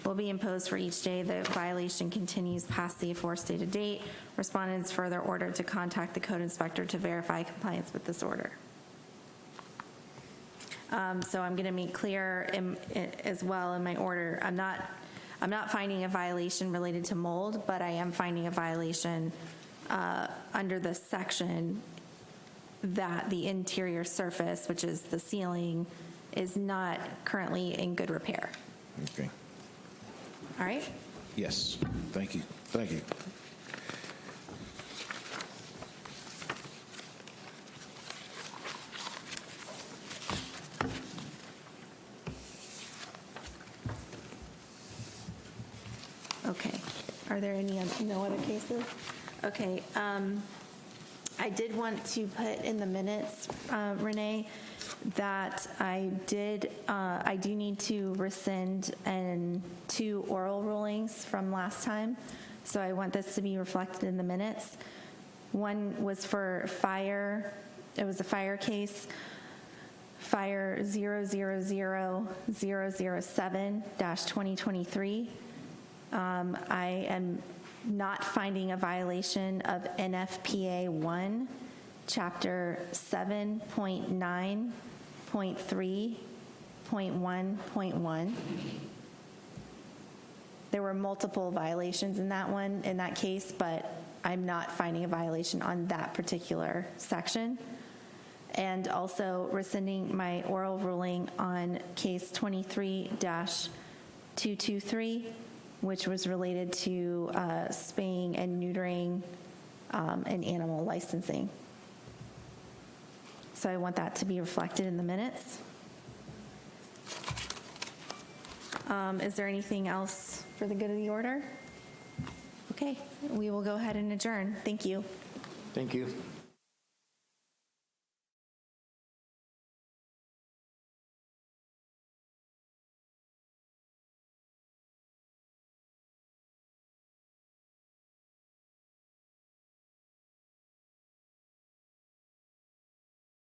will be imposed for each day the violation continues past the aforestated date. Respondent is further ordered to contact the code inspector to verify compliance with this order. So I'm going to make clear as well in my order, I'm not finding a violation related to mold, but I am finding a violation under this section that the interior surface, which is the ceiling, is not currently in good repair. Okay. All right? Yes. Thank you. Thank you. Okay. Are there no other cases? Okay. I did want to put in the minutes, Renee, that I do need to rescind 2 oral rulings from last time. So I want this to be reflected in the minutes. One was for fire. It was a fire case, fire 000-007-2023. I am not finding a violation of NFPA 1, Chapter 7.9.3.1.1. There were multiple violations in that case, but I'm not finding a violation on that particular section. And also rescinding my oral ruling on case 23-223, which was related to spaying and neutering and animal licensing. So I want that to be reflected in the minutes. Is there anything else for the good of the order? Okay, we will go ahead and adjourn. Thank you. Thank you.